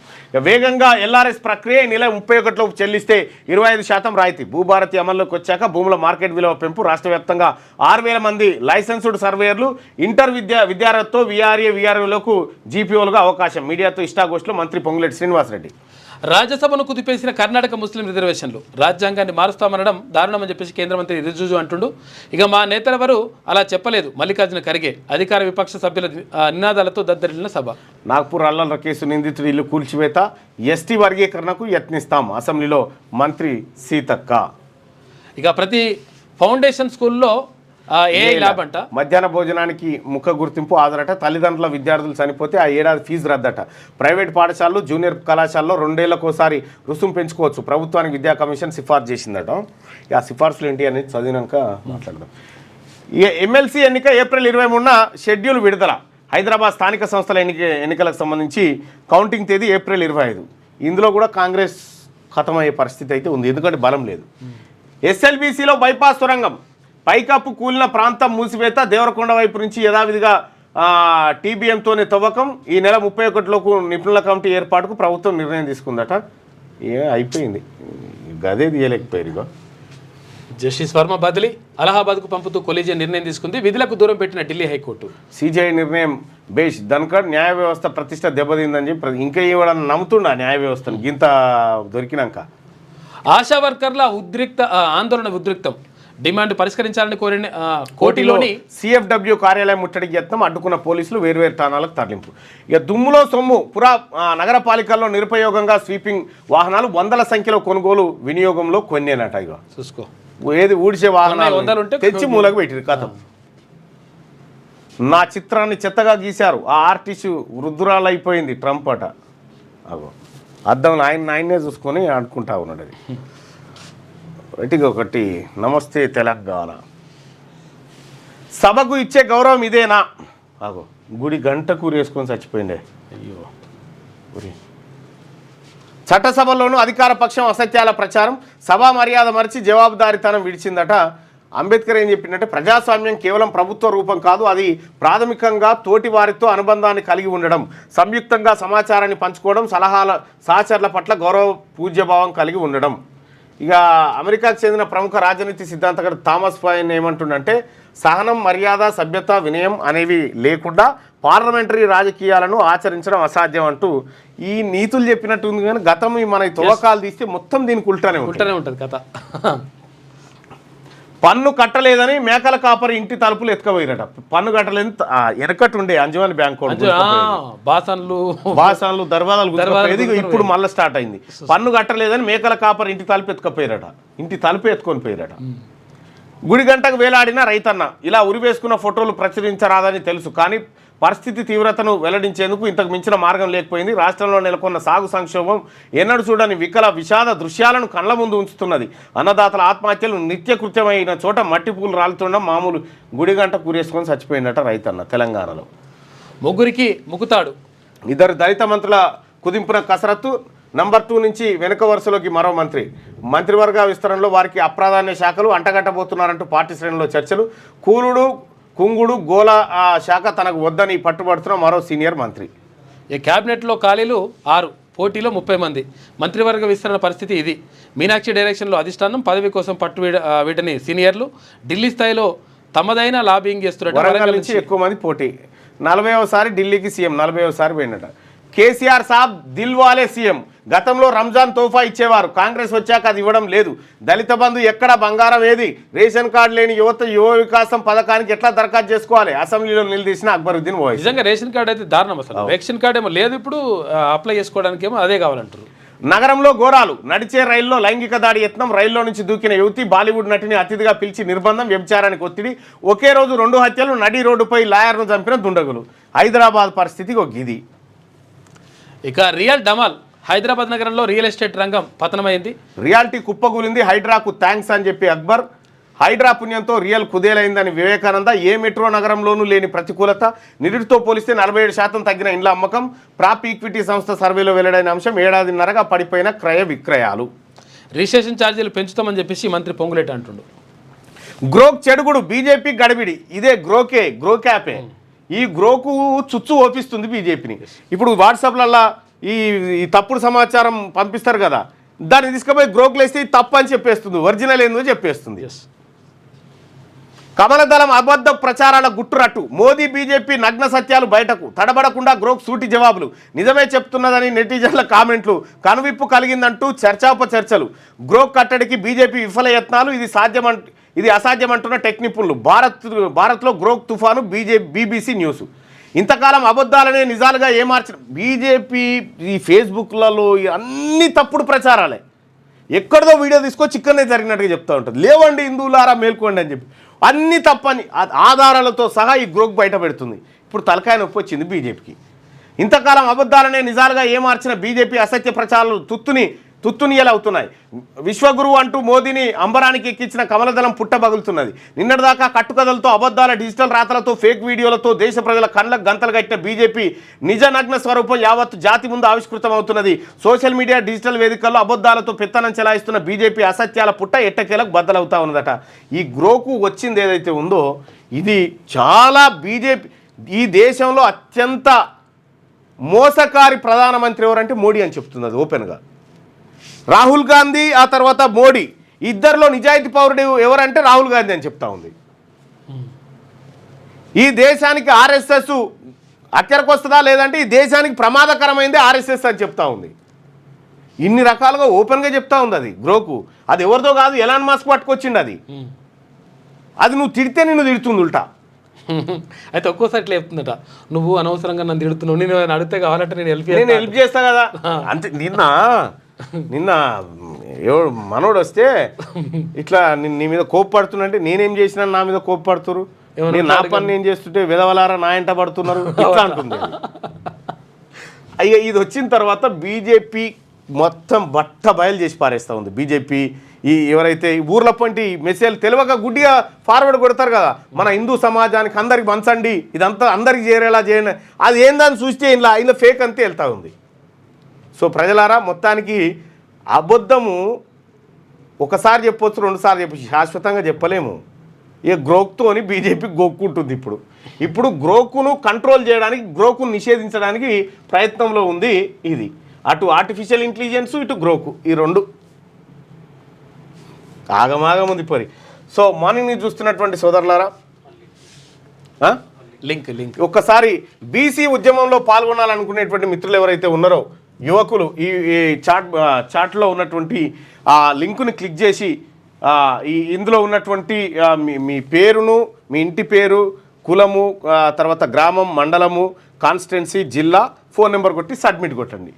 వేగంగా ఎల్ఆర్ఎస్ ప్రక్రియ నెల 31లోపు చెల్లిస్తే 25% రాయితీ. భూభారతి అమల్లోకి వచ్చాక భూముల మార్కెట్ విలువ పెంపు. రాష్ట్ర వ్యాప్తంగా 6,000 మంది లైసెన్స్డ్ సర్వేయర్లు, ఇంటర్ విద్యార్థులతో వీఆర్ఏలకు జీపీఓలుగా అవకాశం. మీడియాతో ఇష్టాగోష్ఠిలో మంత్రి పొంగులేటి శ్రీనివాసరెడ్డి. రాజ్యసభను కుదిపేసిన కర్ణాటక ముస్లిం రిజర్వేషన్లు. రాజ్యాంగాన్ని మారుస్తామనడం దారుణమని చెప్పేసి కేంద్ర మంత్రి రిజిజు అంటుండు. ఇక మా నేతలెవరు అలా చెప్పలేదు. మల్లికార్జున ఖర్గే. అధికార విపక్ష సభ్యుల నినాదాలతో దద్దరిల్లిన సభ. నాగ్పూర్ అల్లర్ల కేసు నిందితుడు ఇల్లు కూల్చివేత. ఎస్టీ వర్గీకరణకు యత్నిస్తాం. అసెంబ్లీలో మంత్రి సీతక్క. ఇక ప్రతి ఫౌండేషన్ స్కూల్లో ఏఐ ల్యాబ్ అంట. మధ్యాహ్న భోజనానికి ముఖ గుర్తింపు ఆధారట. తల్లిదండ్రుల విద్యార్థులు చనిపోతే ఆ ఏడాది ఫీజు రద్దట. ప్రైవేట్ పాఠశాలలు, జూనియర్ కళాశాలలో 2 ఏళ్లకోసారి రుసుము పెంచుకోవచ్చు. ప్రభుత్వానికి విద్యా కమిషన్ సిఫార్సు చేసిందట. ఆ సిఫార్సులు ఏంటి అనేది చదివినాక మాట్లాడదాం. ఎమ్మెల్సీ ఎన్నిక ఏప్రిల్ 23న షెడ్యూల్ విడుదల. హైదరాబాద్ స్థానిక సంస్థల ఎన్నికలకు సంబంధించి కౌంటింగ్ తేదీ ఏప్రిల్ 25. ఇందులో కూడా కాంగ్రెస్ ఖతమయ్యే పరిస్థితి అయితే ఉంది, ఎందుకంటే బలం లేదు. ఎస్ఎల్బీసీలో బైపాస్ సొరంగం. పైకప్పు కూలిన ప్రాంతం మూసివేత. దేవరకొండ వైపు నుంచి యథావిధిగా టీబీఎంతోనే తవ్వకం. ఈ నెల 31లోపు నిపుణుల కమిటీ ఏర్పాటుకు ప్రభుత్వం నిర్ణయం తీసుకుందట. అయిపోయింది, గదే తీయలేకపోయారు. జస్టిస్ వర్మ బదిలీ. అలహాబాద్కు పంపుతూ కొలీజియన్ నిర్ణయం తీసుకుంది. విధులకు దూరం పెట్టిన ఢిల్లీ హైకోర్టు. సిజేఐ నిర్ణయం బేష్. ధన్కర్ న్యాయ వ్యవస్థ ప్రతిష్ట దెబ్బతిందని చెప్పి ఇంకా ఇవ్వడానికి నమ్ముతున్నా న్యాయ వ్యవస్థను గింత దొరికినాక. ఆశా వర్కర్ల ఆందోళన ఉద్రిక్తం. డిమాండ్ పరిష్కరించాలని కోరిన కోటిలోని సిఎఫ్డబ్ల్యూ కార్యాలయం ముట్టడికి యత్నం. అడ్డుకున్న పోలీసులు వేర్వేరు స్థానాలకు తరలింపు. ఇక దుమ్ములో సొమ్ము. నగరపాలికల్లో నిరుపయోగంగా స్వీపింగ్ వాహనాలు 100ల సంఖ్యలో కొనుగోలు, వినియోగంలో కొన్నేనట. ఇక చూసుకో, ఏది ఊడిచే వాహనాలు తెచ్చి మూలకు పెట్టిరు. కథ నా చిత్రాన్ని చెత్తగా గీశారు. ఆ ఆర్టిస్టు వృద్ధురాలు అయిపోయింది. ట్రంప్ అట. అగో అద్దం ఆయన్నే చూసుకొని అనుకుంటా ఉన్నాడు. అది ఒకటి. నమస్తే తెలంగాణ. సభకు ఇచ్చే గౌరవం ఇదేనా? అగో గుడి గంట కూరేసుకొని చచ్చిపోయిండే. అయ్యో. చట్టసభలోనూ అధికార పక్షం అసత్యాల ప్రచారం. సభా మర్యాద మరిచి జవాబుదారీతనం విడిచిందట. అంబేద్కర్ ఏం చెప్పిందంటే ప్రజాస్వామ్యం కేవలం ప్రభుత్వ రూపం కాదు, అది ప్రాథమికంగా తోటి వారితో అనుబంధాన్ని కలిగి ఉండడం, సంయుక్తంగా సమాచారాన్ని పంచుకోవడం, సహచరుల పట్ల గౌరవ పూజ్యభావం కలిగి ఉండడం. ఇక అమెరికాకు చెందిన ప్రముఖ రాజనీతి సిద్ధాంతకర్త థామస్ పాయిన్ ఏమంటుండంటే సహనం, మర్యాద, సభ్యత, వినయం అనేవి లేకుండా పార్లమెంటరీ రాజకీయాలను ఆచరించడం అసాధ్యం అంటూ ఈ నీతులు చెప్పినట్టు ఉంది. కానీ గతం మన తవ్వకాలు తీస్తే మొత్తం దీనికి ఉల్టానే ఉంటుంది కథ. పన్ను కట్టలేదని మేకల కాపరి ఇంటి తలుపులు ఎత్తుకపోయినట. పన్ను కట్టలేని వెనకట్టు ఉండే అంజమాని బ్యాంక్ బాసన్లు దర్వాజాలు ఇప్పుడు మళ్ళీ స్టార్ట్ అయింది. పన్ను కట్టలేదని మేకల కాపరి ఇంటి తలుపు ఎత్తుకపోయారట. ఇంటి తలుపు ఎత్తుకొని పోయారట. గుడి గంటకు వేలాడిన రైతన్న. ఇలా ఉరివేసుకున్న ఫోటోలు ప్రచురించరాదని తెలుసు, కానీ పరిస్థితి తీవ్రతను వెల్లడించేందుకు ఇంతకు మించిన మార్గం లేకపోయింది. రాష్ట్రంలో నెలకొన్న సాగు సంక్షోభం ఎన్నడూ చూడని విషాద దృశ్యాలను కళ్ళ ముందు ఉంచుతున్నది. అన్నదాతల ఆత్మహత్యలు నిత్యకృత్యమైన చోట మట్టి పూలు రాలుతుండడం మామూలు. గుడిగంట కూరేసుకొని చచ్చిపోయిందట రైతన్న తెలంగాణలో. ముగ్గురికి ముకుతాడు. 2 దళిత మంత్రుల కుదింపున కసరత్తు. నంబర్ 2 నుంచి వెనుక వరుసలోకి మరో మంత్రివర్గ విస్తరణలో వారికి అప్రాధాన్య శాఖలు అంటగట్టబోతున్నారంటూ పార్టీ శ్రేణుల్లో చర్చలు. కూలుడు కుంగుడు గోల శాఖ తనకు వద్దని పట్టుబడుతున్న మరో సీనియర్ మంత్రి. ఈ క్యాబినెట్లో ఖాళీలు 6, పోటీలో 30 మంది. మంత్రివర్గ విస్తరణ పరిస్థితి ఇది. మీనాక్షి డైరెక్షన్లో అధిష్టానం, పదవి కోసం వీటిని సీనియర్లు. ఢిల్లీ స్థాయిలో తమదైన లాబింగ్ చేస్తున్నారు. వరంగల్ నుంచి ఎక్కువ మంది పోటీ. 40వసారి ఢిల్లీకి సీఎం, 40వసారి పోయినట. కేసీఆర్ సాబ్ దిల్వాలే సీఎం. గతంలో రంజాన్ తోఫా ఇచ్చేవారు, కాంగ్రెస్ వచ్చాక అది ఇవ్వడం లేదు. దళిత బంధు ఎక్కడ, బంగారం ఏది? రేషన్ కార్డు లేని యువ వికాసం పథకానికి ఎట్లా దరఖాస్తు చేసుకోవాలి? అసెంబ్లీలో నిలదీసిన అక్బరుద్దీన్ ఓవైసీ. నిజంగా రేషన్ కార్డు అయితే దారుణం. అసలు రేషన్ కార్డు ఏమో లేదు, ఇప్పుడు అప్లై చేసుకోవడానికి ఏమో అదే కావాలంటారు. నగరంలో ఘోరాలు. నడిచే రైల్లో లైంగిక దాడి యత్నం. రైల్లో నుంచి దూకిన యువతి. బాలీవుడ్ నటిని అతిథిగా పిలిచి నిర్బంధం, వ్యభిచారానికి ఒత్తిడి. ఒకే రోజు 2 హత్యలు. నడి రోడ్డుపై లాయర్ను చంపిన దుండగులు. హైదరాబాద్ పరిస్థితి ఒక గిది. ఇక రియల్ డమాల్. హైదరాబాద్ నగరంలో రియల్ ఎస్టేట్ రంగం పతనమైంది. రియాలిటీ కుప్పగూలింది. హైడ్రాకు థ్యాంక్స్ అని చెప్పి అక్బర్. హైడ్రా పుణ్యంతో రియల్ కుదేలైందని వివేకానంద. ఏ మెట్రో నగరంలోనూ లేని ప్రతికూలత. నిరుడితో పోలిస్తే 47% తగ్గిన ఇండ్ల అమ్మకం. ప్రాప్ ఈక్విటీ సంస్థ సర్వేలో వెల్లడైన అంశం. ఏడాదిన్నరగా పడిపోయిన క్రయ విక్రయాలు. రిజిస్ట్రేషన్ ఛార్జీలు పెంచుతామని చెప్పేసి మంత్రి పొంగులేటి అంటుండు. గ్రోక్ చెడుగుడు. బీజేపీ గడిబిడి. ఇదే గ్రోక్యాపే. ఈ గ్రోకు చుచ్చు ఓపిస్తుంది బీజేపీని. ఇప్పుడు వాట్సాప్లల్లో ఈ తప్పుడు సమాచారం పంపిస్తారు కదా, దాన్ని తీసుకుపోయి గ్రోకులు వేస్తే తప్పు అని చెప్పేస్తుంది, ఒరిజినల్ ఏందో చెప్పేస్తుంది. కమలదళం అబద్ధ ప్రచారాల గుట్టురట్టు. మోదీ బీజేపీ నగ్న సత్యాలు బయటకు. తడబడకుండా గ్రోక్ సూటి జవాబులు. నిజమే చెప్తున్నదని నెటిజన్ల కామెంట్లు. కనువిప్పు కలిగిందంటూ చర్చలు. గ్రోక్ కట్టడికి బీజేపీ విఫల యత్నాలు. ఇది అసాధ్యమంటున్న టెక్ నిపుణులు. భారత్లో గ్రోక్ తుఫాను. BBC news. ఇంతకాలం అబద్ధాలనే నిజాలుగా ఏమార్చిన బీజేపీ ఈ ఫేస్బుక్లలో అన్ని తప్పుడు ప్రచారాలే. ఎక్కడిదో వీడియో తీసుకొచ్చి ఇక్కడనే జరిగినట్టుగా చెప్తూ ఉంటుంది. లేవండి హిందువులారా మేల్కోండి అని చెప్పి అన్ని తప్పని ఆధారాలతో సహా ఈ గ్రోక్ బయట పెడుతుంది. ఇప్పుడు తలకాయ నొప్పి వచ్చింది బీజేపీకి. ఇంతకాలం అబద్ధాలనే నిజాలుగా ఏమార్చిన బీజేపీ అసత్య ప్రచారాలు తుత్తునియలవుతున్నాయి. విశ్వగురువు అంటూ మోదీని అంబరానికి ఎక్కించిన కమలదళం పుట్టబగులుతున్నది. నిన్నటిదాకా కట్టుకథలతో, అబద్ధాల, డిజిటల్ రాతలతో, ఫేక్ వీడియోలతో దేశ ప్రజల కళ్ళకు గంతలు కట్టిన బీజేపీ నిజ నగ్న స్వరూపం యావత్తు జాతి ముందు ఆవిష్కృతమవుతున్నది. సోషల్ మీడియా, డిజిటల్ వేదికల్లో అబద్ధాలతో పెత్తనం చెలాయిస్తున్న బీజేపీ అసత్యాల పుట్ట ఎట్టకేలకు బద్దలవుతా ఉన్నదట. ఈ గ్రోకు వచ్చింది ఏదైతే ఉందో ఇది చాలా బీజేపీ ఈ దేశంలో అత్యంత మోసకారి ప్రధానమంత్రి ఎవరంటే మోడీ అని చెప్తున్నది ఓపెన్గా. రాహుల్ గాంధీ, ఆ తర్వాత మోడీ, ఇద్దరిలో నిజాయితీ పౌరుడు ఎవరంటే రాహుల్ గాంధీ అని చెప్తా ఉంది. ఈ దేశానికి ఆర్ఎస్ఎస్ అక్కడికి వస్తుందా లేదంటే ఈ దేశానికి ప్రమాదకరమైంది ఆర్ఎస్ఎస్ అని చెప్తా ఉంది. ఇన్ని రకాలుగా ఓపెన్గా చెప్తా ఉంది అది గ్రోకు. అది ఎవరిదో కాదు, ఎలాన్ మస్క్ పట్టుకొచ్చిండు అది. నువ్వు తిడితే నిన్ను తిడుతుంది ఉల్టా. అయితే ఒక్కోసారి ఇట్లా చెప్తుందట, నువ్వు అనవసరంగా నన్ను తిడుతున్నావు, నేను అడిగితే కావాలంటే నేను హెల్ప్ చేస్తా కదా. అంతే. నిన్న ఎవడు మనోడు వస్తే ఇట్లా నీ మీద కోప్పడుతున్నంటే నేనేం చేసినా నా మీద కోప్పడుతురు, నేను నా పని నేను చేస్తుంటే విధవలారా నా ఎంట పడుతున్నారు ఇట్లా అంటుంది. అయ్యా ఇది వచ్చిన తర్వాత బీజేపీ మొత్తం బట్ట బయలు చేసి పారేస్తూ ఉంది. బీజేపీ ఎవరైతే ఊర్ల పంటి మెసేజ్ తెలియక గుడ్డిగా ఫార్వర్డ్ కొడతారు కదా, మన హిందూ సమాజానికి అందరికి పంచండి, ఇదంతా అందరికి చేరేలా చేయండి, అది ఏందని చూస్తే ఇలా ఫేక్ అంతే వెళ్తూ ఉంది. సో ప్రజలారా, మొత్తానికి అబద్ధము ఒకసారి చెప్పొచ్చు, 2 సార్లు చెప్పచ్చు, శాశ్వతంగా చెప్పలేము. ఇక గ్రోక్తోని బీజేపీ గోక్కుంటుంది. ఇప్పుడు గ్రోకును కంట్రోల్ చేయడానికి, గ్రోకును నిషేధించడానికి ప్రయత్నంలో ఉంది ఇది. అటు ఆర్టిఫిషియల్ ఇంటెలిజెన్స్, ఇటు గ్రోకు, ఈ 2 ఆగమాగం ఉంది పరి. సో మార్నింగ్ చూస్తున్నటువంటి సోదరులారా, లింక్ ఒక్కసారి బీసీ ఉద్యమంలో పాల్గొనాలనుకునేటువంటి మిత్రులు ఎవరైతే ఉన్నారో, యువకులు, ఈ చాట్లో ఉన్నటువంటి ఆ లింకుని క్లిక్ చేసి ఇందులో ఉన్నటువంటి మీ పేరును, మీ ఇంటి పేరు, కులము, తర్వాత గ్రామం, మండలము, కాన్స్టిట్యున్సీ, జిల్లా, ఫోన్ నెంబర్ కొట్టి సబ్మిట్ కొట్టండి.